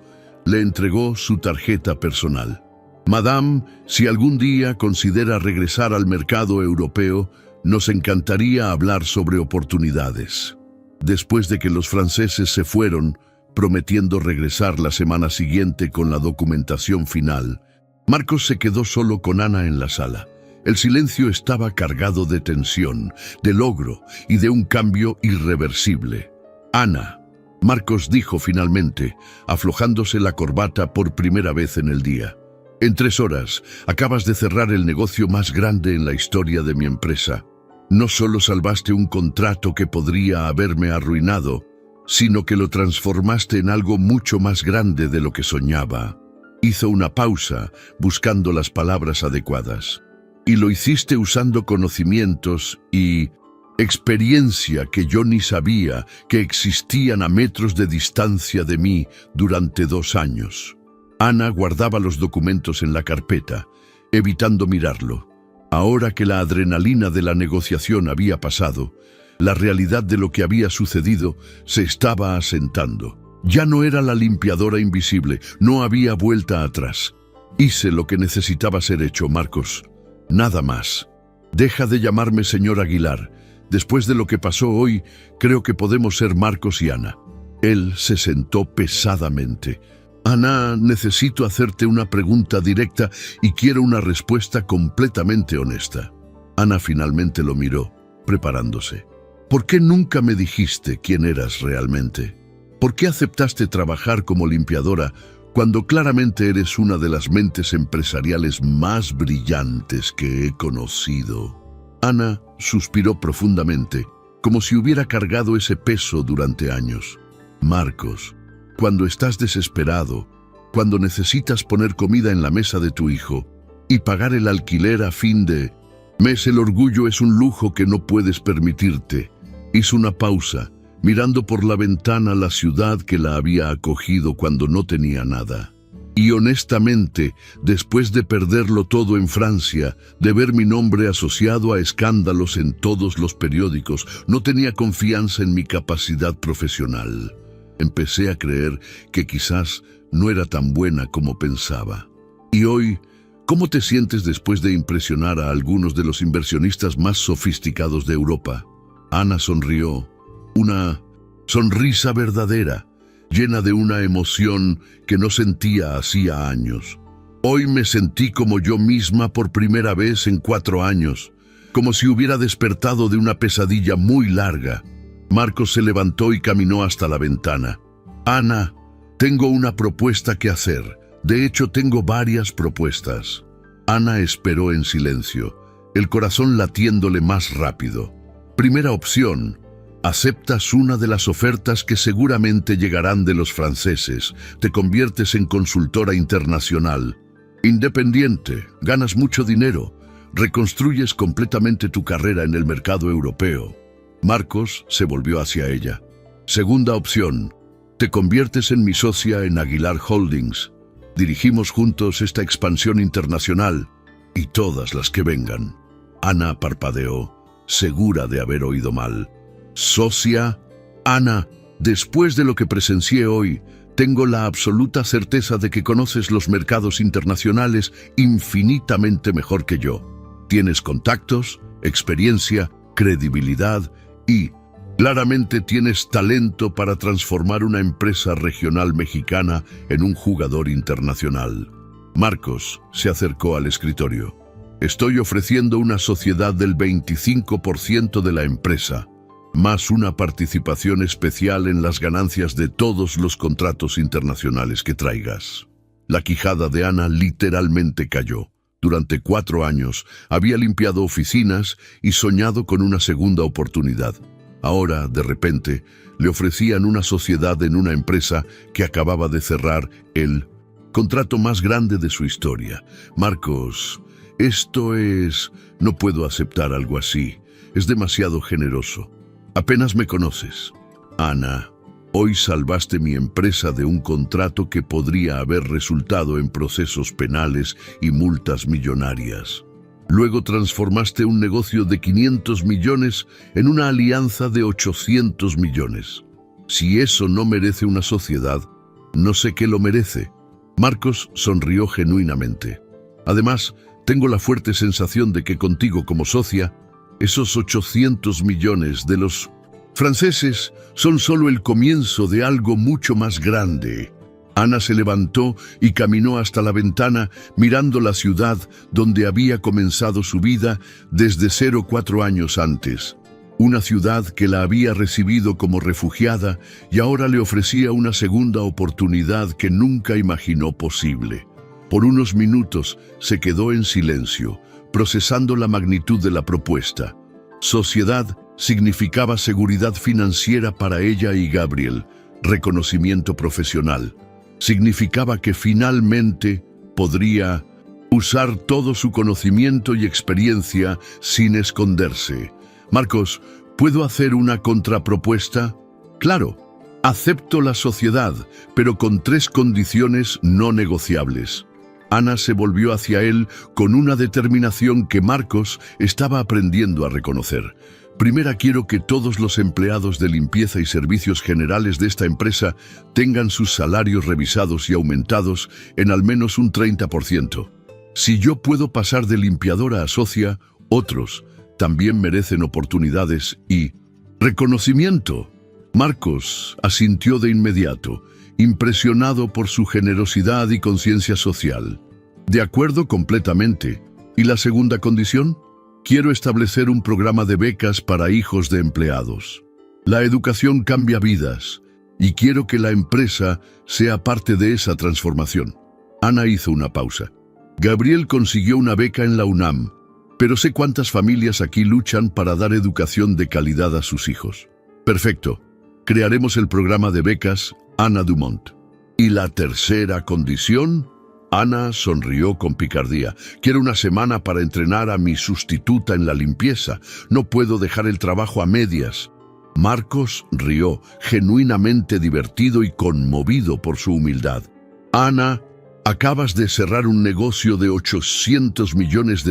Le entregó su tarjeta personal. Madame, si algún día considera regresar al mercado europeo, nos encantaría hablar sobre oportunidades. Después de que los franceses se fueron, prometiendo regresar la semana siguiente con la documentación final, Marcos se quedó solo con Ana en la sala. El silencio estaba cargado de tensión, de logro y de un cambio irreversible. Ana, Marcos dijo finalmente, aflojándose la corbata por primera vez en el día. En 3 horas, acabas de cerrar el negocio más grande en la historia de mi empresa. No solo salvaste un contrato que podría haberme arruinado, sino que lo transformaste en algo mucho más grande de lo que soñaba. Hizo una pausa, buscando las palabras adecuadas. Y lo hiciste usando conocimientos y experiencia que yo ni sabía que existían a metros de distancia de mí durante 2 años. Ana guardaba los documentos en la carpeta, evitando mirarlo. Ahora que la adrenalina de la negociación había pasado, la realidad de lo que había sucedido se estaba asentando. Ya no era la limpiadora invisible, no había vuelta atrás. Hice lo que necesitaba ser hecho, Marcos. Nada más. Deja de llamarme señor Aguilar. Después de lo que pasó hoy, creo que podemos ser Marcos y Ana. Él se sentó pesadamente. Ana, necesito hacerte una pregunta directa y quiero una respuesta completamente honesta. Ana finalmente lo miró, preparándose. ¿Por qué nunca me dijiste quién eras realmente? ¿Por qué aceptaste trabajar como limpiadora cuando claramente eres una de las mentes empresariales más brillantes que he conocido? Ana suspiró profundamente, como si hubiera cargado ese peso durante años. Marcos, cuando estás desesperado, cuando necesitas poner comida en la mesa de tu hijo y pagar el alquiler a fin de mes, el orgullo es un lujo que no puedes permitirte. Hizo una pausa, mirando por la ventana la ciudad que la había acogido cuando no tenía nada. Y honestamente, después de perderlo todo en Francia, de ver mi nombre asociado a escándalos en todos los periódicos, no tenía confianza en mi capacidad profesional. Empecé a creer que quizás no era tan buena como pensaba. Y hoy, ¿cómo te sientes después de impresionar a algunos de los inversionistas más sofisticados de Europa? Ana sonrió, una sonrisa verdadera, llena de una emoción que no sentía hacía años. Hoy me sentí como yo misma por primera vez en 4 años, como si hubiera despertado de una pesadilla muy larga. Marcos se levantó y caminó hasta la ventana. Ana, tengo una propuesta que hacer. De hecho, tengo varias propuestas. Ana esperó en silencio, el corazón latiéndole más rápido. Primera opción. Aceptas una de las ofertas que seguramente llegarán de los franceses. Te conviertes en consultora internacional. Independiente, ganas mucho dinero. Reconstruyes completamente tu carrera en el mercado europeo. Marcos se volvió hacia ella. Segunda opción. Te conviertes en mi socia en Aguilar Holdings. Dirigimos juntos esta expansión internacional y todas las que vengan. Ana parpadeó, segura de haber oído mal. ¿Socia? Ana, después de lo que presencié hoy, tengo la absoluta certeza de que conoces los mercados internacionales infinitamente mejor que yo. Tienes contactos, experiencia, credibilidad y claramente tienes talento para transformar una empresa regional mexicana en un jugador internacional. Marcos se acercó al escritorio. Estoy ofreciendo una sociedad del 25% de la empresa, más una participación especial en las ganancias de todos los contratos internacionales que traigas. La quijada de Ana literalmente cayó. Durante 4 años había limpiado oficinas y soñado con una segunda oportunidad. Ahora, de repente, le ofrecían una sociedad en una empresa que acababa de cerrar el contrato más grande de su historia. Marcos, no puedo aceptar algo así. Es demasiado generoso. Apenas me conoces. Ana, hoy salvaste mi empresa de un contrato que podría haber resultado en procesos penales y multas millonarias. Luego transformaste un negocio de 500 millones en una alianza de 800 millones. Si eso no merece una sociedad, no sé qué lo merece. Marcos sonrió genuinamente. Además, tengo la fuerte sensación de que contigo como socia, esos 800 millones de los franceses son solo el comienzo de algo mucho más grande. Ana se levantó y caminó hasta la ventana, mirando la ciudad donde había comenzado su vida desde 4 años antes. Una ciudad que la había recibido como refugiada y ahora le ofrecía una segunda oportunidad que nunca imaginó posible. Por unos minutos se quedó en silencio, procesando la magnitud de la propuesta. Sociedad significaba seguridad financiera para ella y Gabriel, reconocimiento profesional. Significaba que finalmente podría usar todo su conocimiento y experiencia sin esconderse. Marcos, ¿puedo hacer una contrapropuesta? Claro, acepto la sociedad, pero con 3 condiciones no negociables. Ana se volvió hacia él con una determinación que Marcos estaba aprendiendo a reconocer. Primero, quiero que todos los empleados de limpieza y servicios generales de esta empresa tengan sus salarios revisados y aumentados en al menos un 30%. Si yo puedo pasar de limpiadora a socia, otros también merecen oportunidades y reconocimiento. Marcos asintió de inmediato, impresionado por su generosidad y conciencia social. De acuerdo completamente. ¿Y la segunda condición? Quiero establecer un programa de becas para hijos de empleados. La educación cambia vidas y quiero que la empresa sea parte de esa transformación. Ana hizo una pausa. Gabriel consiguió una beca en la UNAM, pero sé cuántas familias aquí luchan para dar educación de calidad a sus hijos. Perfecto. Crearemos el programa de becas Ana Dumont. ¿Y la tercera condición? Ana sonrió con picardía. Quiero una semana para entrenar a mi sustituta en la limpieza. No puedo dejar el trabajo a medias. Marcos rió, genuinamente divertido y conmovido por su humildad. Ana, acabas de cerrar un negocio de $800 millones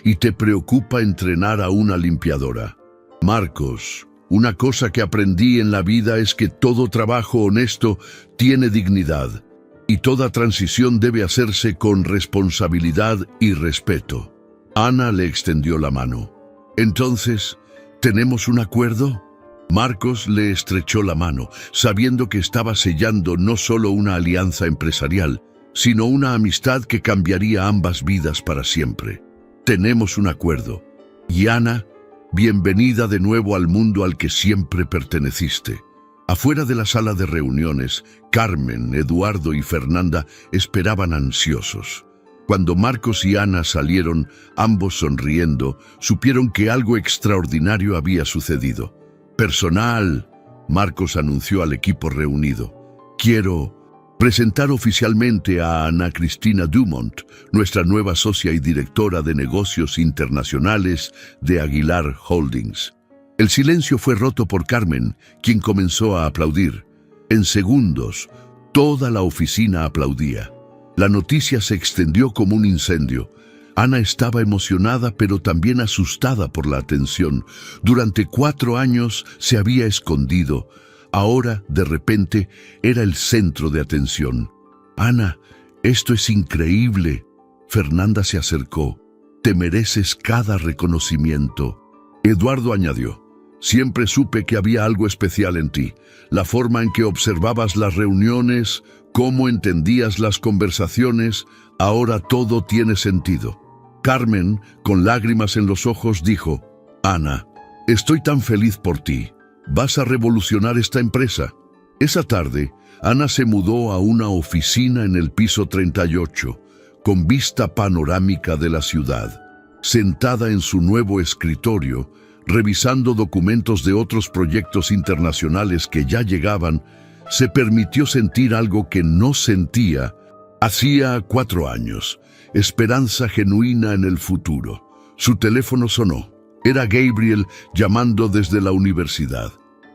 y te preocupa entrenar a una limpiadora. Marcos, una cosa que aprendí en la vida es que todo trabajo honesto tiene dignidad y toda transición debe hacerse con responsabilidad y respeto. Ana le extendió la mano. Entonces, ¿tenemos un acuerdo? Marcos le estrechó la mano, sabiendo que estaba sellando no solo una alianza empresarial, sino una amistad que cambiaría ambas vidas para siempre. Tenemos un acuerdo. Y Ana, bienvenida de nuevo al mundo al que siempre perteneciste. Afuera de la sala de reuniones, Carmen, Eduardo y Fernanda esperaban ansiosos. Cuando Marcos y Ana salieron, ambos sonriendo, supieron que algo extraordinario había sucedido. Personal, Marcos anunció al equipo reunido. Quiero presentar oficialmente a Ana Cristina Dumont, nuestra nueva socia y directora de negocios internacionales de Aguilar Holdings. El silencio fue roto por Carmen, quien comenzó a aplaudir. En segundos, toda la oficina aplaudía. La noticia se extendió como un incendio. Ana estaba emocionada pero también asustada por la atención. Durante 4 años se había escondido. Ahora, de repente, era el centro de atención. Ana, esto es increíble. Fernanda se acercó. Te mereces cada reconocimiento. Eduardo añadió. Siempre supe que había algo especial en ti. La forma en que observabas las reuniones, cómo entendías las conversaciones, ahora todo tiene sentido. Carmen, con lágrimas en los ojos, dijo, Ana, estoy tan feliz por ti. Vas a revolucionar esta empresa. Esa tarde, Ana se mudó a una oficina en el piso 38, con vista panorámica de la ciudad. Sentada en su nuevo escritorio, revisando documentos de otros proyectos internacionales que ya llegaban, se permitió sentir algo que no sentía hacía 4 años. Esperanza genuina en el futuro. Su teléfono sonó. Era Gabriel llamando desde la universidad.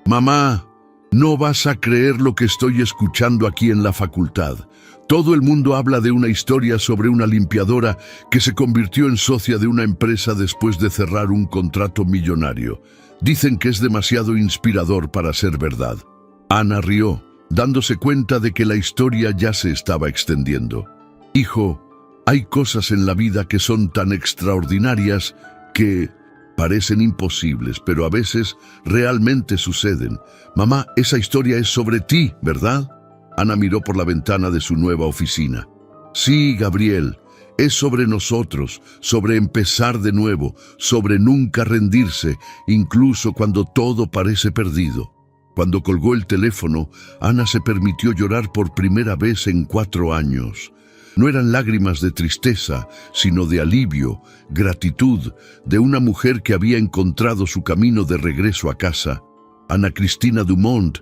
Mamá, no vas a creer lo que estoy escuchando aquí en la facultad. Todo el mundo habla de una historia sobre una limpiadora que se convirtió en socia de una empresa después de cerrar un contrato millonario. Dicen que es demasiado inspirador para ser verdad. Ana rió, dándose cuenta de que la historia ya se estaba extendiendo. Hijo, hay cosas en la vida que son tan extraordinarias que parecen imposibles, pero a veces realmente suceden. Mamá, esa historia es sobre ti, ¿verdad? Ana miró por la ventana de su nueva oficina. Sí, Gabriel, es sobre nosotros, sobre empezar de nuevo, sobre nunca rendirse, incluso cuando todo parece perdido. Cuando colgó el teléfono, Ana se permitió llorar por primera vez en 4 años. No eran lágrimas de tristeza, sino de alivio, gratitud, de una mujer que había encontrado su camino de regreso a casa. Ana Cristina Dumont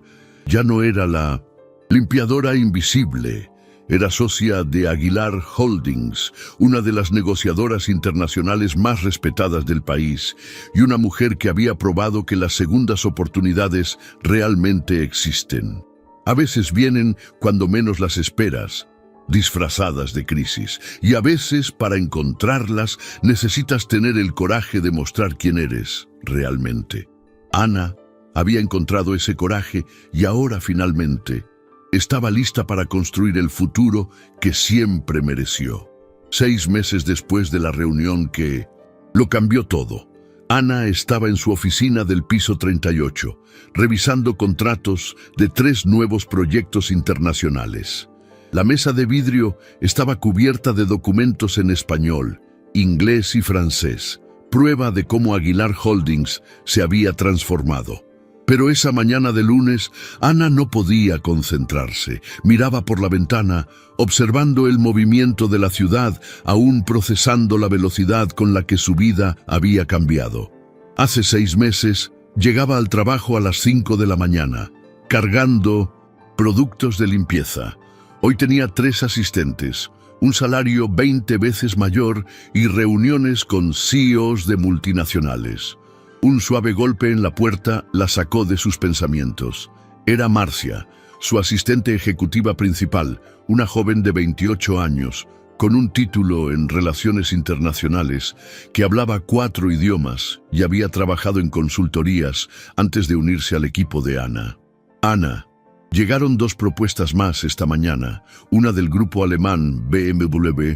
ya no era la limpiadora invisible. Era socia de Aguilar Holdings, una de las negociadoras internacionales más respetadas del país, y una mujer que había probado que las segundas oportunidades realmente existen. A veces vienen cuando menos las esperas, disfrazadas de crisis, y a veces, para encontrarlas, necesitas tener el coraje de mostrar quién eres realmente. Ana había encontrado ese coraje y ahora finalmente estaba lista para construir el futuro que siempre mereció. 6 meses después de la reunión que lo cambió todo, Ana estaba en su oficina del piso 38, revisando contratos de 3 nuevos proyectos internacionales. La mesa de vidrio estaba cubierta de documentos en español, inglés y francés, prueba de cómo Aguilar Holdings se había transformado. Pero esa mañana de lunes, Ana no podía concentrarse. Miraba por la ventana, observando el movimiento de la ciudad, aún procesando la velocidad con la que su vida había cambiado. Hace 6 meses, llegaba al trabajo a las 5 de la mañana, cargando productos de limpieza. Hoy tenía 3 asistentes, un salario 20 veces mayor y reuniones con CEOs de multinacionales. Un suave golpe en la puerta la sacó de sus pensamientos. Era Marcia, su asistente ejecutiva principal, una joven de 28 años, con un título en Relaciones Internacionales, que hablaba 4 idiomas y había trabajado en consultorías antes de unirse al equipo de Ana. Ana, llegaron 2 propuestas más esta mañana, una del grupo alemán BMW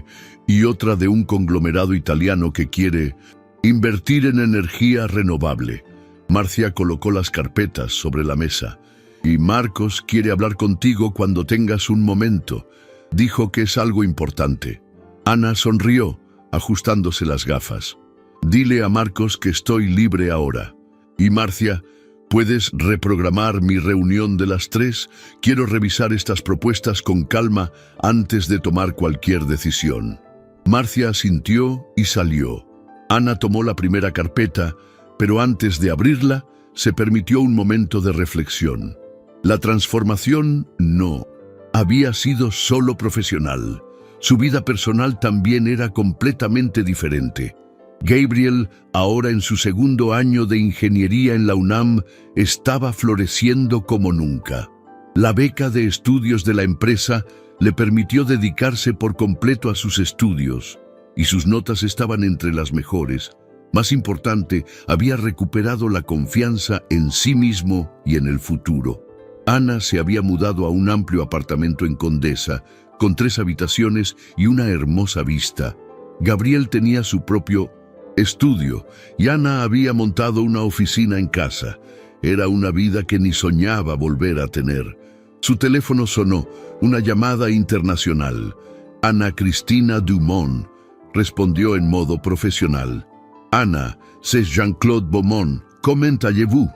y otra de un conglomerado italiano que quiere invertir en energía renovable. Marcia colocó las carpetas sobre la mesa. Y Marcos quiere hablar contigo cuando tengas un momento. Dijo que es algo importante. Ana sonrió, ajustándose las gafas. Dile a Marcos que estoy libre ahora. Y Marcia, ¿puedes reprogramar mi reunión de las 3? Quiero revisar estas propuestas con calma antes de tomar cualquier decisión. Marcia asintió y salió. Ana tomó la primera carpeta, pero antes de abrirla, se permitió un momento de reflexión. La transformación no había sido solo profesional. Su vida personal también era completamente diferente. Gabriel, ahora en su 2º año de ingeniería en la UNAM, estaba floreciendo como nunca. La beca de estudios de la empresa le permitió dedicarse por completo a sus estudios, y sus notas estaban entre las mejores. Más importante, había recuperado la confianza en sí mismo y en el futuro. Ana se había mudado a un amplio apartamento en Condesa, con 3 habitaciones y una hermosa vista. Gabriel tenía su propio estudio y Ana había montado una oficina en casa. Era una vida que ni soñaba volver a tener. Su teléfono sonó, una llamada internacional. Ana Cristina Dumont respondió en modo profesional. Ana, c'est Jean-Claude Beaumont, comment allez-vous?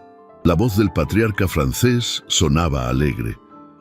La voz del patriarca francés sonaba alegre.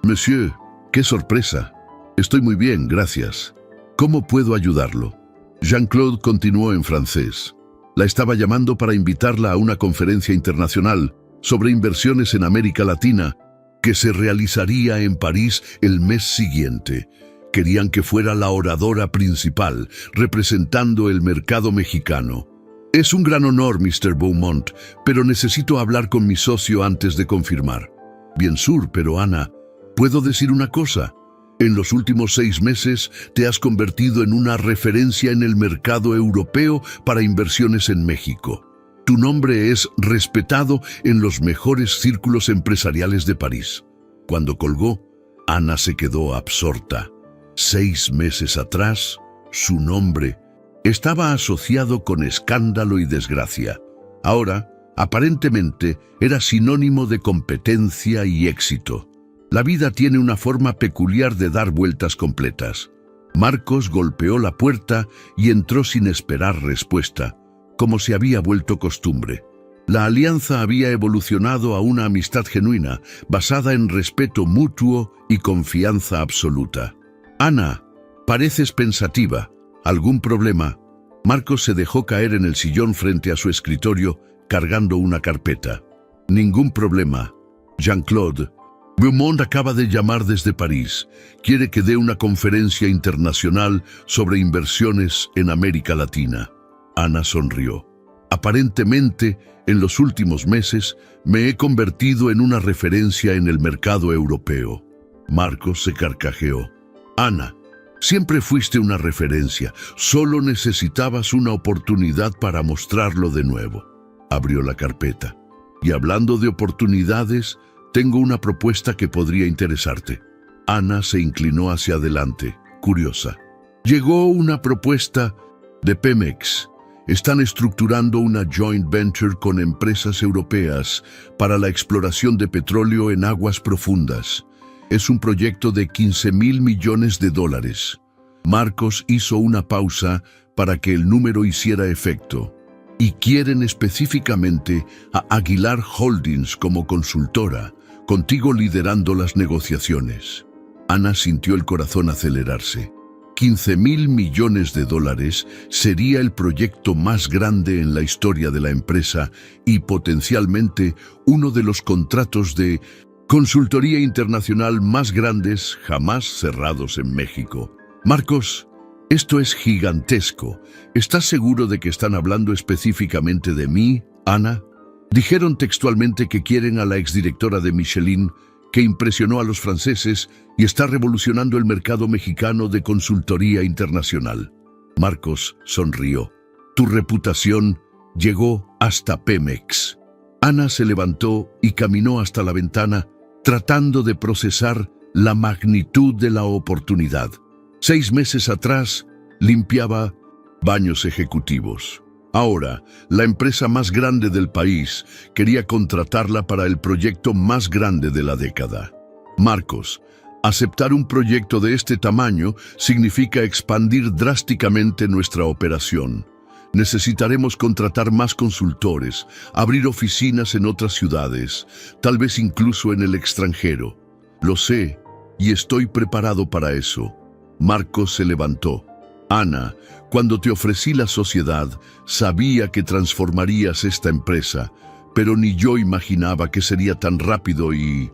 Monsieur, qué sorpresa. Estoy muy bien, gracias. ¿Cómo puedo ayudarlo? Jean-Claude continuó en francés. La estaba llamando para invitarla a una conferencia internacional sobre inversiones en América Latina que se realizaría en París el mes siguiente. Querían que fuera la oradora principal, representando el mercado mexicano. Es un gran honor, Mr. Beaumont, pero necesito hablar con mi socio antes de confirmar. Bien, Sur, pero Ana, ¿puedo decir una cosa? En los últimos 6 meses te has convertido en una referencia en el mercado europeo para inversiones en México. Tu nombre es respetado en los mejores círculos empresariales de París. Cuando colgó, Ana se quedó absorta. 6 meses atrás, su nombre estaba asociado con escándalo y desgracia. Ahora, aparentemente, era sinónimo de competencia y éxito. La vida tiene una forma peculiar de dar vueltas completas. Marcos golpeó la puerta y entró sin esperar respuesta, como se había vuelto costumbre. La alianza había evolucionado a una amistad genuina, basada en respeto mutuo y confianza absoluta. Ana, pareces pensativa. ¿Algún problema? Marcos se dejó caer en el sillón frente a su escritorio, cargando una carpeta. Ningún problema. Jean-Claude, Beaumont acaba de llamar desde París. Quiere que dé una conferencia internacional sobre inversiones en América Latina. Ana sonrió. Aparentemente, en los últimos meses, me he convertido en una referencia en el mercado europeo. Marcos se carcajeó. Ana, siempre fuiste una referencia. Solo necesitabas una oportunidad para mostrarlo de nuevo. Abrió la carpeta. Y hablando de oportunidades, tengo una propuesta que podría interesarte. Ana se inclinó hacia adelante, curiosa. Llegó una propuesta de Pemex. Están estructurando una joint venture con empresas europeas para la exploración de petróleo en aguas profundas. Es un proyecto de 15.000 millones de dólares. Marcos hizo una pausa para que el número hiciera efecto. Y quieren específicamente a Aguilar Holdings como consultora, contigo liderando las negociaciones. Ana sintió el corazón acelerarse. 15.000 millones de dólares sería el proyecto más grande en la historia de la empresa y potencialmente uno de los contratos de consultoría internacional más grandes jamás cerrados en México. Marcos, esto es gigantesco. ¿Estás seguro de que están hablando específicamente de mí, Ana? Dijeron textualmente que quieren a la exdirectora de Michelin, que impresionó a los franceses y está revolucionando el mercado mexicano de consultoría internacional. Marcos sonrió. Tu reputación llegó hasta Pemex. Ana se levantó y caminó hasta la ventana, tratando de procesar la magnitud de la oportunidad. 6 meses atrás, limpiaba baños ejecutivos. Ahora, la empresa más grande del país quería contratarla para el proyecto más grande de la década. Marcos, aceptar un proyecto de este tamaño significa expandir drásticamente nuestra operación. Necesitaremos contratar más consultores, abrir oficinas en otras ciudades, tal vez incluso en el extranjero. Lo sé, y estoy preparado para eso. Marcos se levantó. Ana, cuando te ofrecí la sociedad, sabía que transformarías esta empresa, pero ni yo imaginaba que sería tan rápido y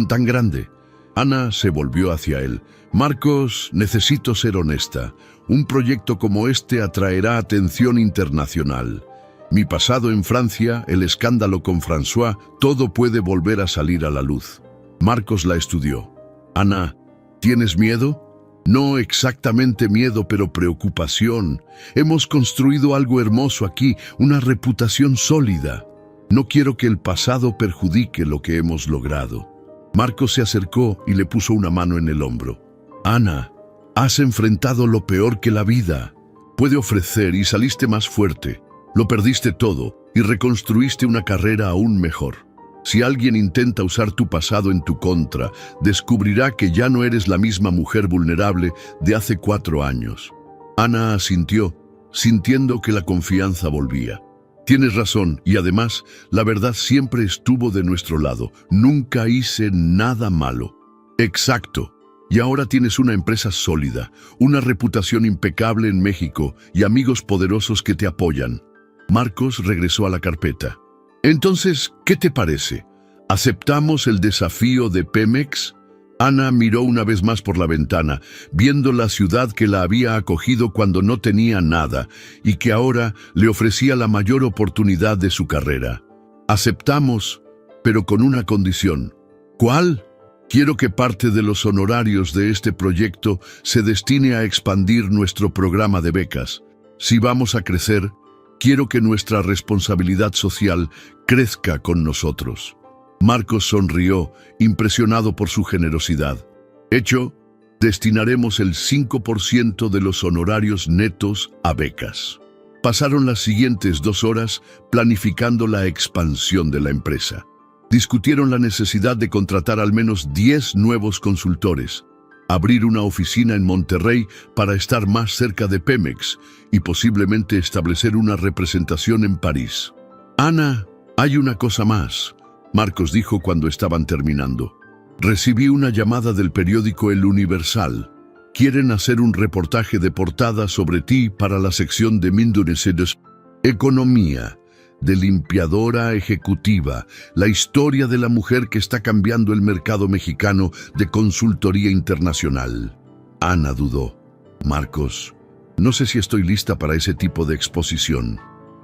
tan grande. Ana se volvió hacia él. Marcos, necesito ser honesta. Un proyecto como este atraerá atención internacional. Mi pasado en Francia, el escándalo con François, todo puede volver a salir a la luz. Marcos la estudió. Ana, ¿tienes miedo? No exactamente miedo, pero preocupación. Hemos construido algo hermoso aquí, una reputación sólida. No quiero que el pasado perjudique lo que hemos logrado. Marcos se acercó y le puso una mano en el hombro. Ana, has enfrentado lo peor que la vida puede ofrecer y saliste más fuerte. Lo perdiste todo y reconstruiste una carrera aún mejor. Si alguien intenta usar tu pasado en tu contra, descubrirá que ya no eres la misma mujer vulnerable de hace 4 años. Ana asintió, sintiendo que la confianza volvía. Tienes razón, y además, la verdad siempre estuvo de nuestro lado. Nunca hice nada malo. Exacto. Y ahora tienes una empresa sólida, una reputación impecable en México y amigos poderosos que te apoyan. Marcos regresó a la carpeta. Entonces, ¿qué te parece? ¿Aceptamos el desafío de Pemex? Ana miró una vez más por la ventana, viendo la ciudad que la había acogido cuando no tenía nada y que ahora le ofrecía la mayor oportunidad de su carrera. Aceptamos, pero con una condición. ¿Cuál? Quiero que parte de los honorarios de este proyecto se destine a expandir nuestro programa de becas. Si vamos a crecer, quiero que nuestra responsabilidad social crezca con nosotros. Marcos sonrió, impresionado por su generosidad. Hecho, destinaremos el 5% de los honorarios netos a becas. Pasaron las siguientes 2 horas planificando la expansión de la empresa. Discutieron la necesidad de contratar al menos 10 nuevos consultores, abrir una oficina en Monterrey para estar más cerca de Pemex y posiblemente establecer una representación en París. Ana, hay una cosa más, Marcos dijo cuando estaban terminando. Recibí una llamada del periódico El Universal. Quieren hacer un reportaje de portada sobre ti para la sección de Mindunecedes Economía, de limpiadora ejecutiva, la historia de la mujer que está cambiando el mercado mexicano de consultoría internacional. Ana dudó. Marcos, no sé si estoy lista para ese tipo de exposición.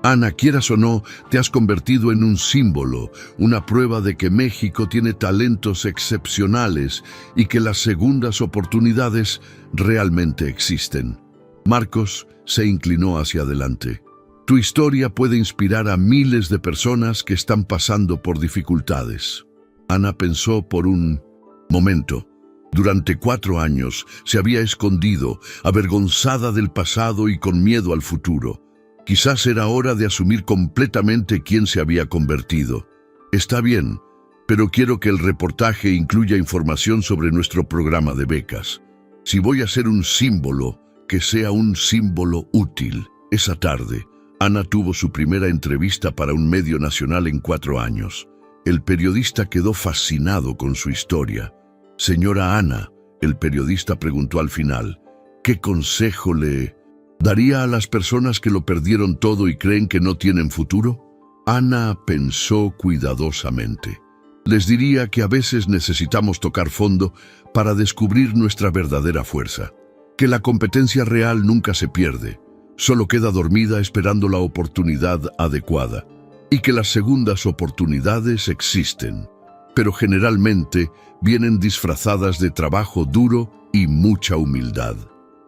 Ana, quieras o no, te has convertido en un símbolo, una prueba de que México tiene talentos excepcionales y que las segundas oportunidades realmente existen. Marcos se inclinó hacia adelante. Tu historia puede inspirar a miles de personas que están pasando por dificultades. Ana pensó por un momento. Durante 4 años se había escondido, avergonzada del pasado y con miedo al futuro. Quizás era hora de asumir completamente quién se había convertido. Está bien, pero quiero que el reportaje incluya información sobre nuestro programa de becas. Si voy a ser un símbolo, que sea un símbolo útil. Esa tarde, Ana tuvo su primera entrevista para un medio nacional en 4 años. El periodista quedó fascinado con su historia. Señora Ana, el periodista preguntó al final, ¿qué consejo le daría a las personas que lo perdieron todo y creen que no tienen futuro? Ana pensó cuidadosamente. Les diría que a veces necesitamos tocar fondo para descubrir nuestra verdadera fuerza, que la competencia real nunca se pierde, solo queda dormida esperando la oportunidad adecuada, y que las segundas oportunidades existen, pero generalmente vienen disfrazadas de trabajo duro y mucha humildad.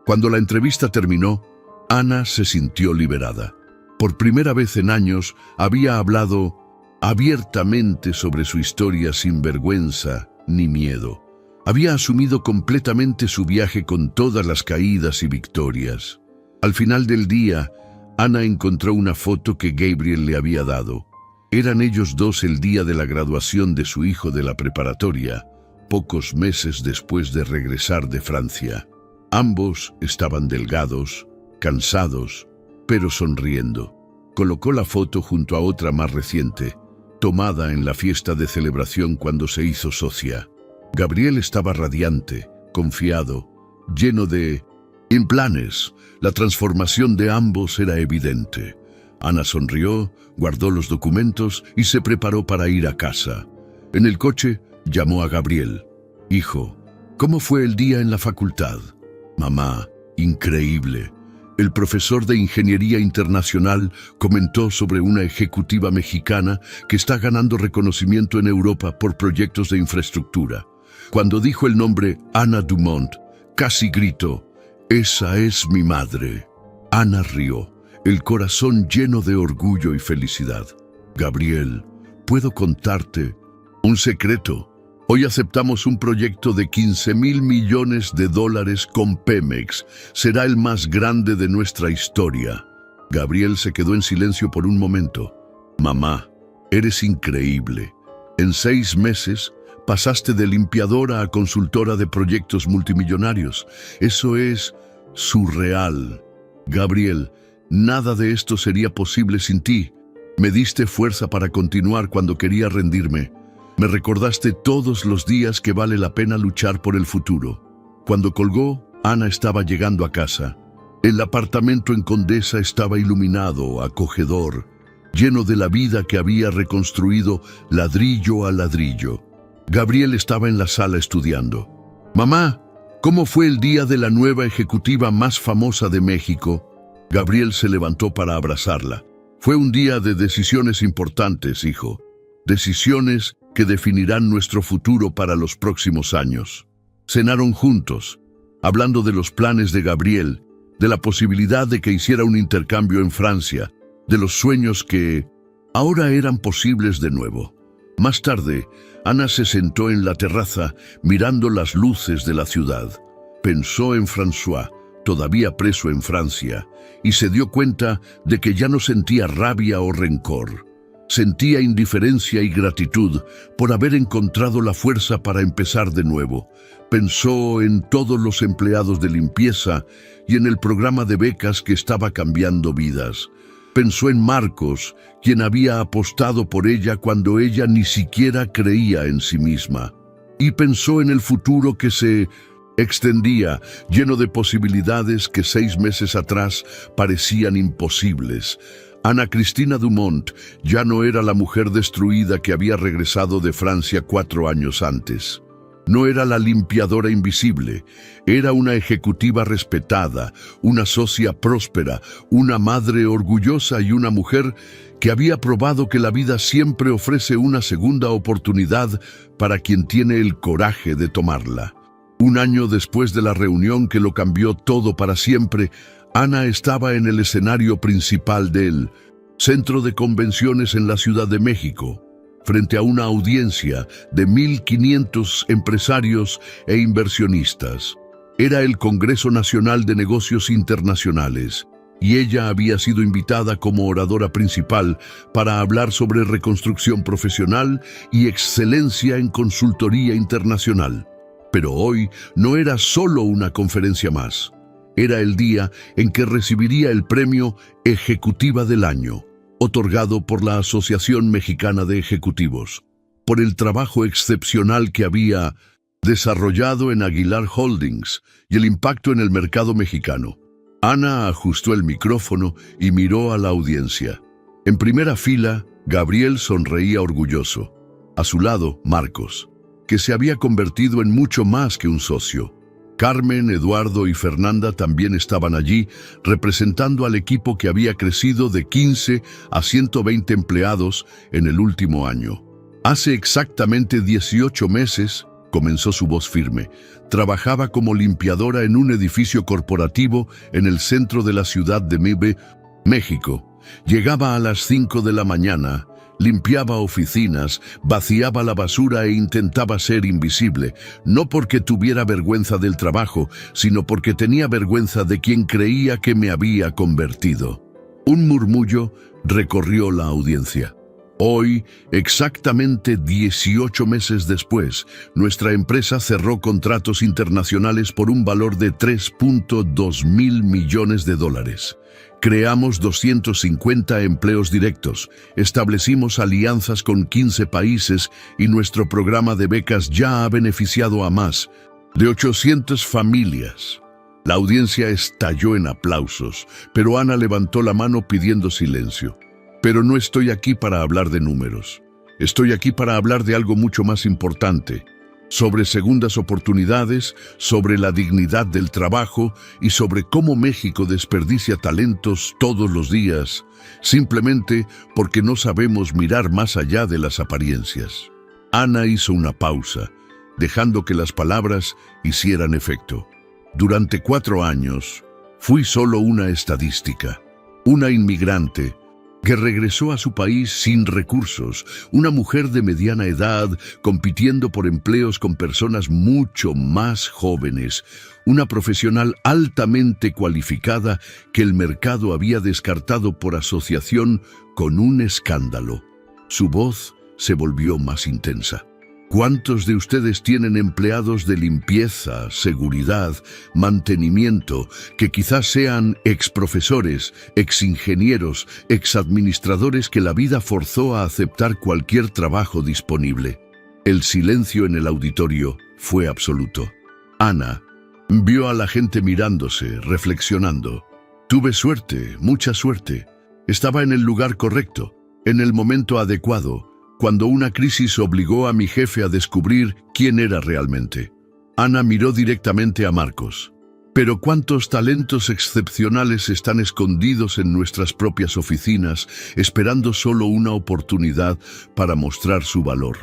Cuando la entrevista terminó, Ana se sintió liberada. Por primera vez en años había hablado abiertamente sobre su historia sin vergüenza ni miedo. Había asumido completamente su viaje con todas las caídas y victorias. Al final del día, Ana encontró una foto que Gabriel le había dado. Eran ellos dos el día de la graduación de su hijo de la preparatoria, pocos meses después de regresar de Francia. Ambos estaban delgados, cansados, pero sonriendo. Colocó la foto junto a otra más reciente, tomada en la fiesta de celebración cuando se hizo socia. Gabriel estaba radiante, confiado, lleno de planes. La transformación de ambos era evidente. Ana sonrió, guardó los documentos y se preparó para ir a casa. En el coche, llamó a Gabriel. Hijo, ¿cómo fue el día en la facultad? Mamá, increíble. El profesor de Ingeniería Internacional comentó sobre una ejecutiva mexicana que está ganando reconocimiento en Europa por proyectos de infraestructura. Cuando dijo el nombre Ana Dumont, casi gritó, «Esa es mi madre». Ana rió, el corazón lleno de orgullo y felicidad. Gabriel, ¿puedo contarte un secreto? Hoy aceptamos un proyecto de $15,000 millones con Pemex. Será el más grande de nuestra historia. Gabriel se quedó en silencio por un momento. Mamá, eres increíble. En 6 meses pasaste de limpiadora a consultora de proyectos multimillonarios. Eso es surreal. Gabriel, nada de esto sería posible sin ti. Me diste fuerza para continuar cuando quería rendirme. Me recordaste todos los días que vale la pena luchar por el futuro. Cuando colgó, Ana estaba llegando a casa. El apartamento en Condesa estaba iluminado, acogedor, lleno de la vida que había reconstruido ladrillo a ladrillo. Gabriel estaba en la sala estudiando. Mamá, ¿cómo fue el día de la nueva ejecutiva más famosa de México? Gabriel se levantó para abrazarla. Fue un día de decisiones importantes, hijo. Decisiones que definirán nuestro futuro para los próximos años. Cenaron juntos, hablando de los planes de Gabriel, de la posibilidad de que hiciera un intercambio en Francia, de los sueños que ahora eran posibles de nuevo. Más tarde, Ana se sentó en la terraza mirando las luces de la ciudad. Pensó en François, todavía preso en Francia, y se dio cuenta de que ya no sentía rabia o rencor. Sentía indiferencia y gratitud por haber encontrado la fuerza para empezar de nuevo. Pensó en todos los empleados de limpieza y en el programa de becas que estaba cambiando vidas. Pensó en Marcos, quien había apostado por ella cuando ella ni siquiera creía en sí misma. Y pensó en el futuro que se extendía, lleno de posibilidades que 6 meses atrás parecían imposibles. Ana Cristina Dumont ya no era la mujer destruida que había regresado de Francia 4 años antes. No era la limpiadora invisible, era una ejecutiva respetada, una socia próspera, una madre orgullosa y una mujer que había probado que la vida siempre ofrece una segunda oportunidad para quien tiene el coraje de tomarla. 1 año después de la reunión que lo cambió todo para siempre, Ana estaba en el escenario principal del Centro de Convenciones en la Ciudad de México, frente a una audiencia de 1,500 empresarios e inversionistas. Era el Congreso Nacional de Negocios Internacionales, y ella había sido invitada como oradora principal para hablar sobre reconstrucción profesional y excelencia en consultoría internacional. Pero hoy no era solo una conferencia más. Era el día en que recibiría el premio Ejecutiva del Año, otorgado por la Asociación Mexicana de Ejecutivos, por el trabajo excepcional que había desarrollado en Aguilar Holdings y el impacto en el mercado mexicano. Ana ajustó el micrófono y miró a la audiencia. En primera fila, Gabriel sonreía orgulloso. A su lado, Marcos, que se había convertido en mucho más que un socio. Carmen, Eduardo y Fernanda también estaban allí, representando al equipo que había crecido de 15 a 120 empleados en el último año. Hace exactamente 18 meses, comenzó su voz firme, trabajaba como limpiadora en un edificio corporativo en el centro de la ciudad de Mibe, México. Llegaba a las 5 de la mañana, limpiaba oficinas, vaciaba la basura e intentaba ser invisible, no porque tuviera vergüenza del trabajo, sino porque tenía vergüenza de quien creía que me había convertido. Un murmullo recorrió la audiencia. Hoy, exactamente 18 meses después, nuestra empresa cerró contratos internacionales por un valor de $3.2 mil millones. Creamos 250 empleos directos, establecimos alianzas con 15 países y nuestro programa de becas ya ha beneficiado a más de 800 familias. La audiencia estalló en aplausos, pero Ana levantó la mano pidiendo silencio. Pero no estoy aquí para hablar de números. Estoy aquí para hablar de algo mucho más importante, sobre segundas oportunidades, sobre la dignidad del trabajo y sobre cómo México desperdicia talentos todos los días, simplemente porque no sabemos mirar más allá de las apariencias. Ana hizo una pausa, dejando que las palabras hicieran efecto. Durante 4 años, fui solo una estadística, una inmigrante que regresó a su país sin recursos, una mujer de mediana edad compitiendo por empleos con personas mucho más jóvenes, una profesional altamente cualificada que el mercado había descartado por asociación con un escándalo. Su voz se volvió más intensa. ¿Cuántos de ustedes tienen empleados de limpieza, seguridad, mantenimiento, que quizás sean exprofesores, exingenieros, exadministradores que la vida forzó a aceptar cualquier trabajo disponible? El silencio en el auditorio fue absoluto. Ana vio a la gente mirándose, reflexionando. Tuve suerte, mucha suerte. Estaba en el lugar correcto, en el momento adecuado, cuando una crisis obligó a mi jefe a descubrir quién era realmente. Ana miró directamente a Marcos. Pero ¿cuántos talentos excepcionales están escondidos en nuestras propias oficinas, esperando solo una oportunidad para mostrar su valor?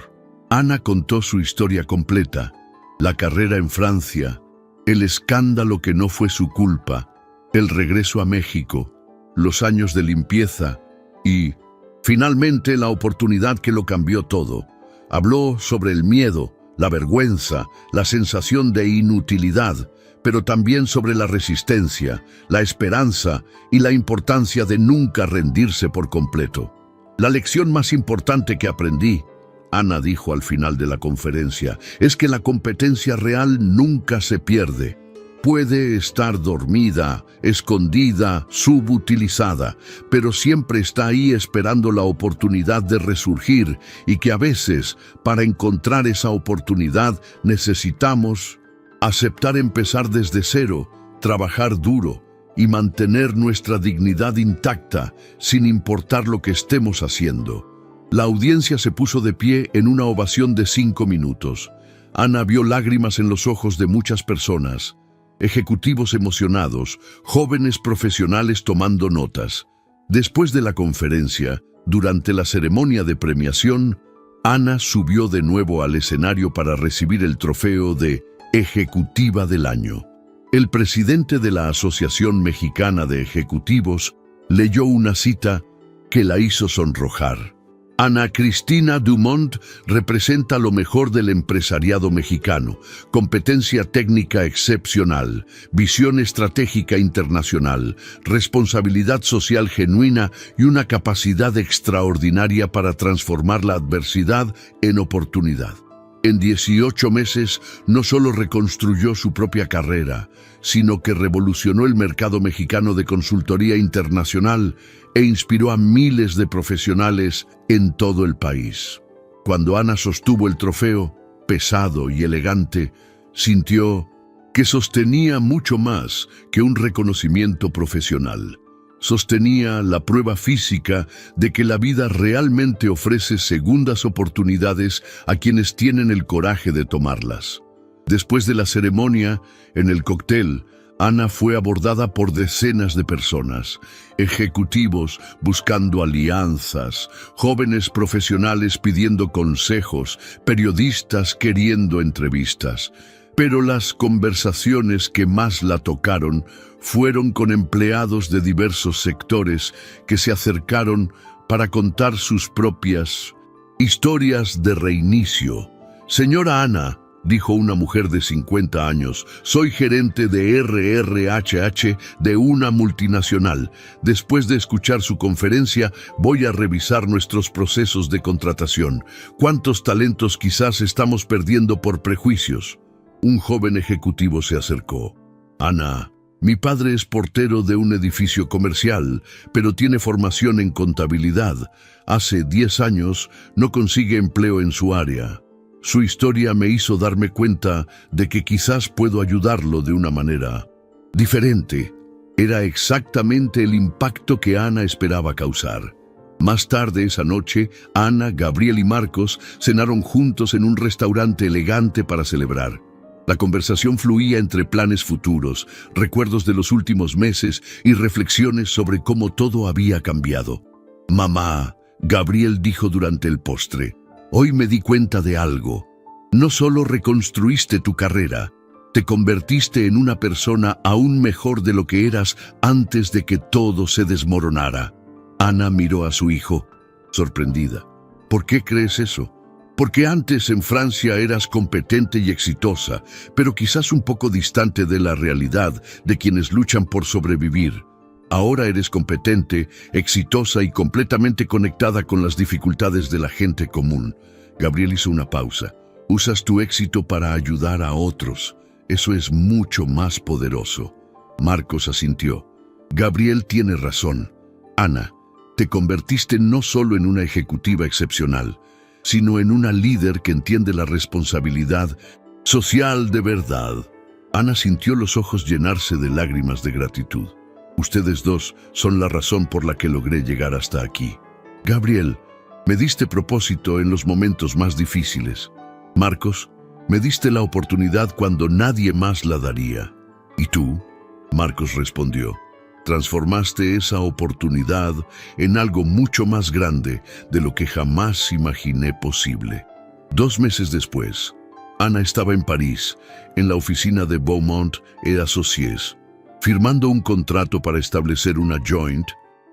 Ana contó su historia completa, la carrera en Francia, el escándalo que no fue su culpa, el regreso a México, los años de limpieza y, finalmente, la oportunidad que lo cambió todo. Habló sobre el miedo, la vergüenza, la sensación de inutilidad, pero también sobre la resistencia, la esperanza y la importancia de nunca rendirse por completo. La lección más importante que aprendí, Ana dijo al final de la conferencia, es que la competencia real nunca se pierde. Puede estar dormida, escondida, subutilizada, pero siempre está ahí esperando la oportunidad de resurgir y que a veces, para encontrar esa oportunidad, necesitamos aceptar empezar desde cero, trabajar duro y mantener nuestra dignidad intacta, sin importar lo que estemos haciendo. La audiencia se puso de pie en una ovación de 5 minutos. Ana vio lágrimas en los ojos de muchas personas. Ejecutivos emocionados, jóvenes profesionales tomando notas. Después de la conferencia, durante la ceremonia de premiación, Ana subió de nuevo al escenario para recibir el trofeo de Ejecutiva del Año. El presidente de la Asociación Mexicana de Ejecutivos leyó una cita que la hizo sonrojar. Ana Cristina Dumont representa lo mejor del empresariado mexicano: competencia técnica excepcional, visión estratégica internacional, responsabilidad social genuina y una capacidad extraordinaria para transformar la adversidad en oportunidad. En 18 meses no solo reconstruyó su propia carrera, sino que revolucionó el mercado mexicano de consultoría internacional e inspiró a miles de profesionales en todo el país. Cuando Ana sostuvo el trofeo, pesado y elegante, sintió que sostenía mucho más que un reconocimiento profesional. Sostenía la prueba física de que la vida realmente ofrece segundas oportunidades a quienes tienen el coraje de tomarlas. Después de la ceremonia, en el cóctel, Ana fue abordada por decenas de personas: ejecutivos buscando alianzas, jóvenes profesionales pidiendo consejos, periodistas queriendo entrevistas. Pero las conversaciones que más la tocaron fueron con empleados de diversos sectores que se acercaron para contar sus propias historias de reinicio. «Señora Ana», dijo una mujer de 50 años, «soy gerente de RRHH de una multinacional. Después de escuchar su conferencia, voy a revisar nuestros procesos de contratación. ¿Cuántos talentos quizás estamos perdiendo por prejuicios?» Un joven ejecutivo se acercó. «Ana, mi padre es portero de un edificio comercial, pero tiene formación en contabilidad. Hace 10 años no consigue empleo en su área. Su historia me hizo darme cuenta de que quizás puedo ayudarlo de una manera diferente». Era exactamente el impacto que Ana esperaba causar. Más tarde esa noche, Ana, Gabriel y Marcos cenaron juntos en un restaurante elegante para celebrar. La conversación fluía entre planes futuros, recuerdos de los últimos meses y reflexiones sobre cómo todo había cambiado. «Mamá», Gabriel dijo durante el postre, «hoy me di cuenta de algo. No solo reconstruiste tu carrera, te convertiste en una persona aún mejor de lo que eras antes de que todo se desmoronara». Ana miró a su hijo, sorprendida. «¿Por qué crees eso?» «Porque antes en Francia eras competente y exitosa, pero quizás un poco distante de la realidad de quienes luchan por sobrevivir. Ahora eres competente, exitosa y completamente conectada con las dificultades de la gente común». Gabriel hizo una pausa. «Usas tu éxito para ayudar a otros. Eso es mucho más poderoso». Marcos asintió. «Gabriel tiene razón. Ana, te convertiste no solo en una ejecutiva excepcional, sino en una líder que entiende la responsabilidad social de verdad». Ana sintió los ojos llenarse de lágrimas de gratitud. «Ustedes dos son la razón por la que logré llegar hasta aquí. Gabriel, me diste propósito en los momentos más difíciles. Marcos, me diste la oportunidad cuando nadie más la daría. ¿Y tú?». Marcos respondió: «Transformaste esa oportunidad en algo mucho más grande de lo que jamás imaginé posible». 2 meses después, Ana estaba en París, en la oficina de Beaumont et Associés, firmando un contrato para establecer una joint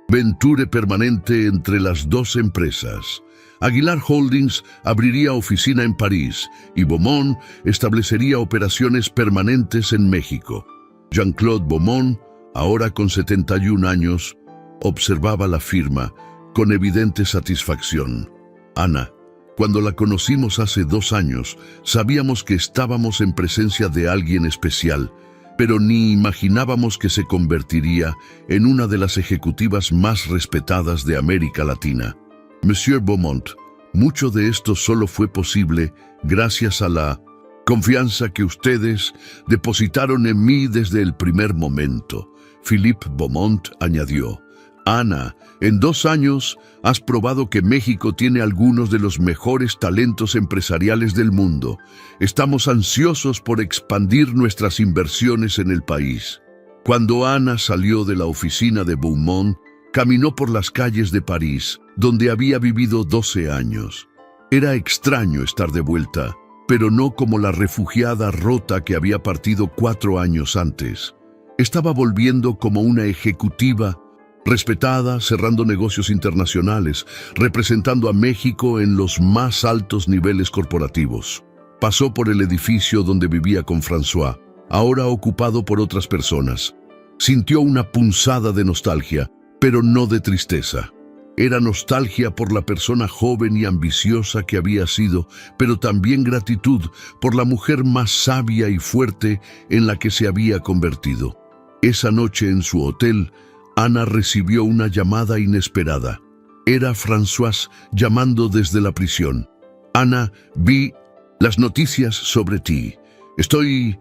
venture permanente entre las dos empresas. Aguilar Holdings abriría oficina en París y Beaumont establecería operaciones permanentes en México. Jean-Claude Beaumont, ahora con 71 años, observaba la firma con evidente satisfacción. «Ana, cuando la conocimos hace 2 años, sabíamos que estábamos en presencia de alguien especial, pero ni imaginábamos que se convertiría en una de las ejecutivas más respetadas de América Latina. Monsieur Beaumont, mucho de esto solo fue posible gracias a la confianza que ustedes depositaron en mí desde el primer momento». Philippe Beaumont añadió: «Ana, en 2 años has probado que México tiene algunos de los mejores talentos empresariales del mundo. Estamos ansiosos por expandir nuestras inversiones en el país». Cuando Ana salió de la oficina de Beaumont, caminó por las calles de París, donde había vivido 12 años. Era extraño estar de vuelta, pero no como la refugiada rota que había partido 4 años antes. Estaba volviendo como una ejecutiva respetada, cerrando negocios internacionales, representando a México en los más altos niveles corporativos. Pasó por el edificio donde vivía con François, ahora ocupado por otras personas. Sintió una punzada de nostalgia, pero no de tristeza. Era nostalgia por la persona joven y ambiciosa que había sido, pero también gratitud por la mujer más sabia y fuerte en la que se había convertido. Esa noche en su hotel, Ana recibió una llamada inesperada. Era François llamando desde la prisión. Ana, vi las noticias sobre ti. Estoy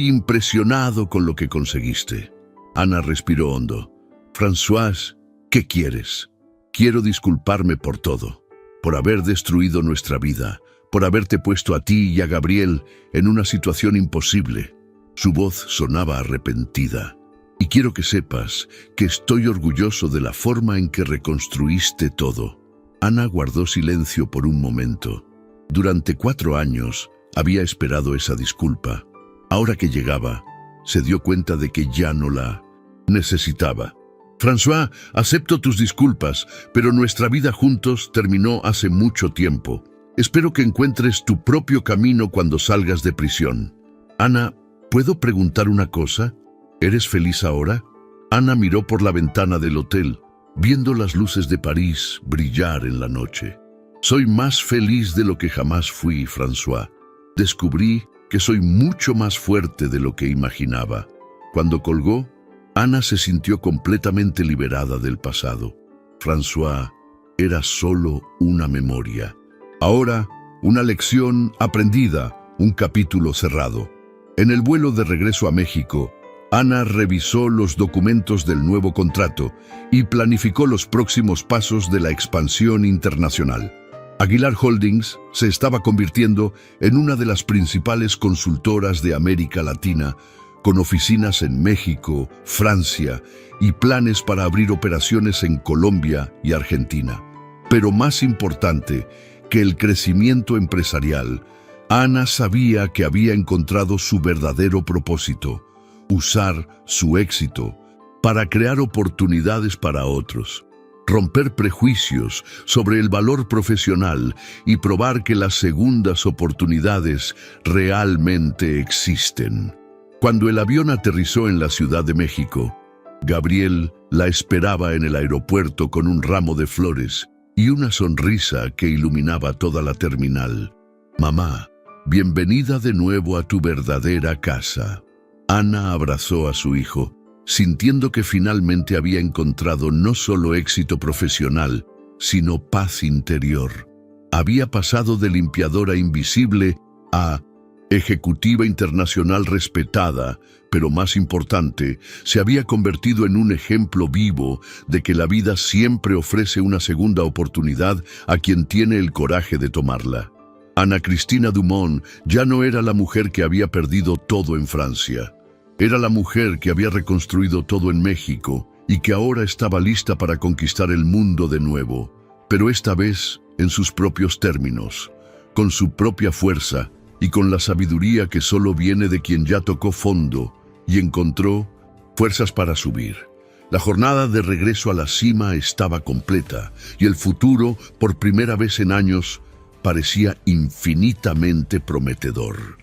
impresionado con lo que conseguiste. Ana respiró hondo. François, ¿qué quieres? Quiero disculparme por todo, por haber destruido nuestra vida, por haberte puesto a ti y a Gabriel en una situación imposible. Su voz sonaba arrepentida. Y quiero que sepas que estoy orgulloso de la forma en que reconstruiste todo. Ana guardó silencio por un momento. Durante 4 años había esperado esa disculpa. Ahora que llegaba, se dio cuenta de que ya no la necesitaba. François, acepto tus disculpas, pero nuestra vida juntos terminó hace mucho tiempo. Espero que encuentres tu propio camino cuando salgas de prisión. Ana, ¿puedo preguntar una cosa? ¿Eres feliz ahora? Ana miró por la ventana del hotel, viendo las luces de París brillar en la noche. Soy más feliz de lo que jamás fui, François. Descubrí que soy mucho más fuerte de lo que imaginaba. Cuando colgó, Ana se sintió completamente liberada del pasado. François era solo una memoria. Ahora, una lección aprendida, un capítulo cerrado. En el vuelo de regreso a México, Ana revisó los documentos del nuevo contrato y planificó los próximos pasos de la expansión internacional. Aguilar Holdings se estaba convirtiendo en una de las principales consultoras de América Latina, con oficinas en México, Francia y planes para abrir operaciones en Colombia y Argentina. Pero más importante que el crecimiento empresarial, Ana sabía que había encontrado su verdadero propósito: usar su éxito para crear oportunidades para otros, romper prejuicios sobre el valor profesional y probar que las segundas oportunidades realmente existen. Cuando el avión aterrizó en la Ciudad de México, Gabriel la esperaba en el aeropuerto con un ramo de flores y una sonrisa que iluminaba toda la terminal. Mamá, bienvenida de nuevo a tu verdadera casa. Ana abrazó a su hijo, sintiendo que finalmente había encontrado no solo éxito profesional, sino paz interior. Había pasado de limpiadora invisible a ejecutiva internacional respetada, pero más importante, se había convertido en un ejemplo vivo de que la vida siempre ofrece una segunda oportunidad a quien tiene el coraje de tomarla. Ana Cristina Dumont ya no era la mujer que había perdido todo en Francia. Era la mujer que había reconstruido todo en México y que ahora estaba lista para conquistar el mundo de nuevo, pero esta vez en sus propios términos, con su propia fuerza y con la sabiduría que solo viene de quien ya tocó fondo y encontró fuerzas para subir. La jornada de regreso a la cima estaba completa y el futuro, por primera vez en años, parecía infinitamente prometedor.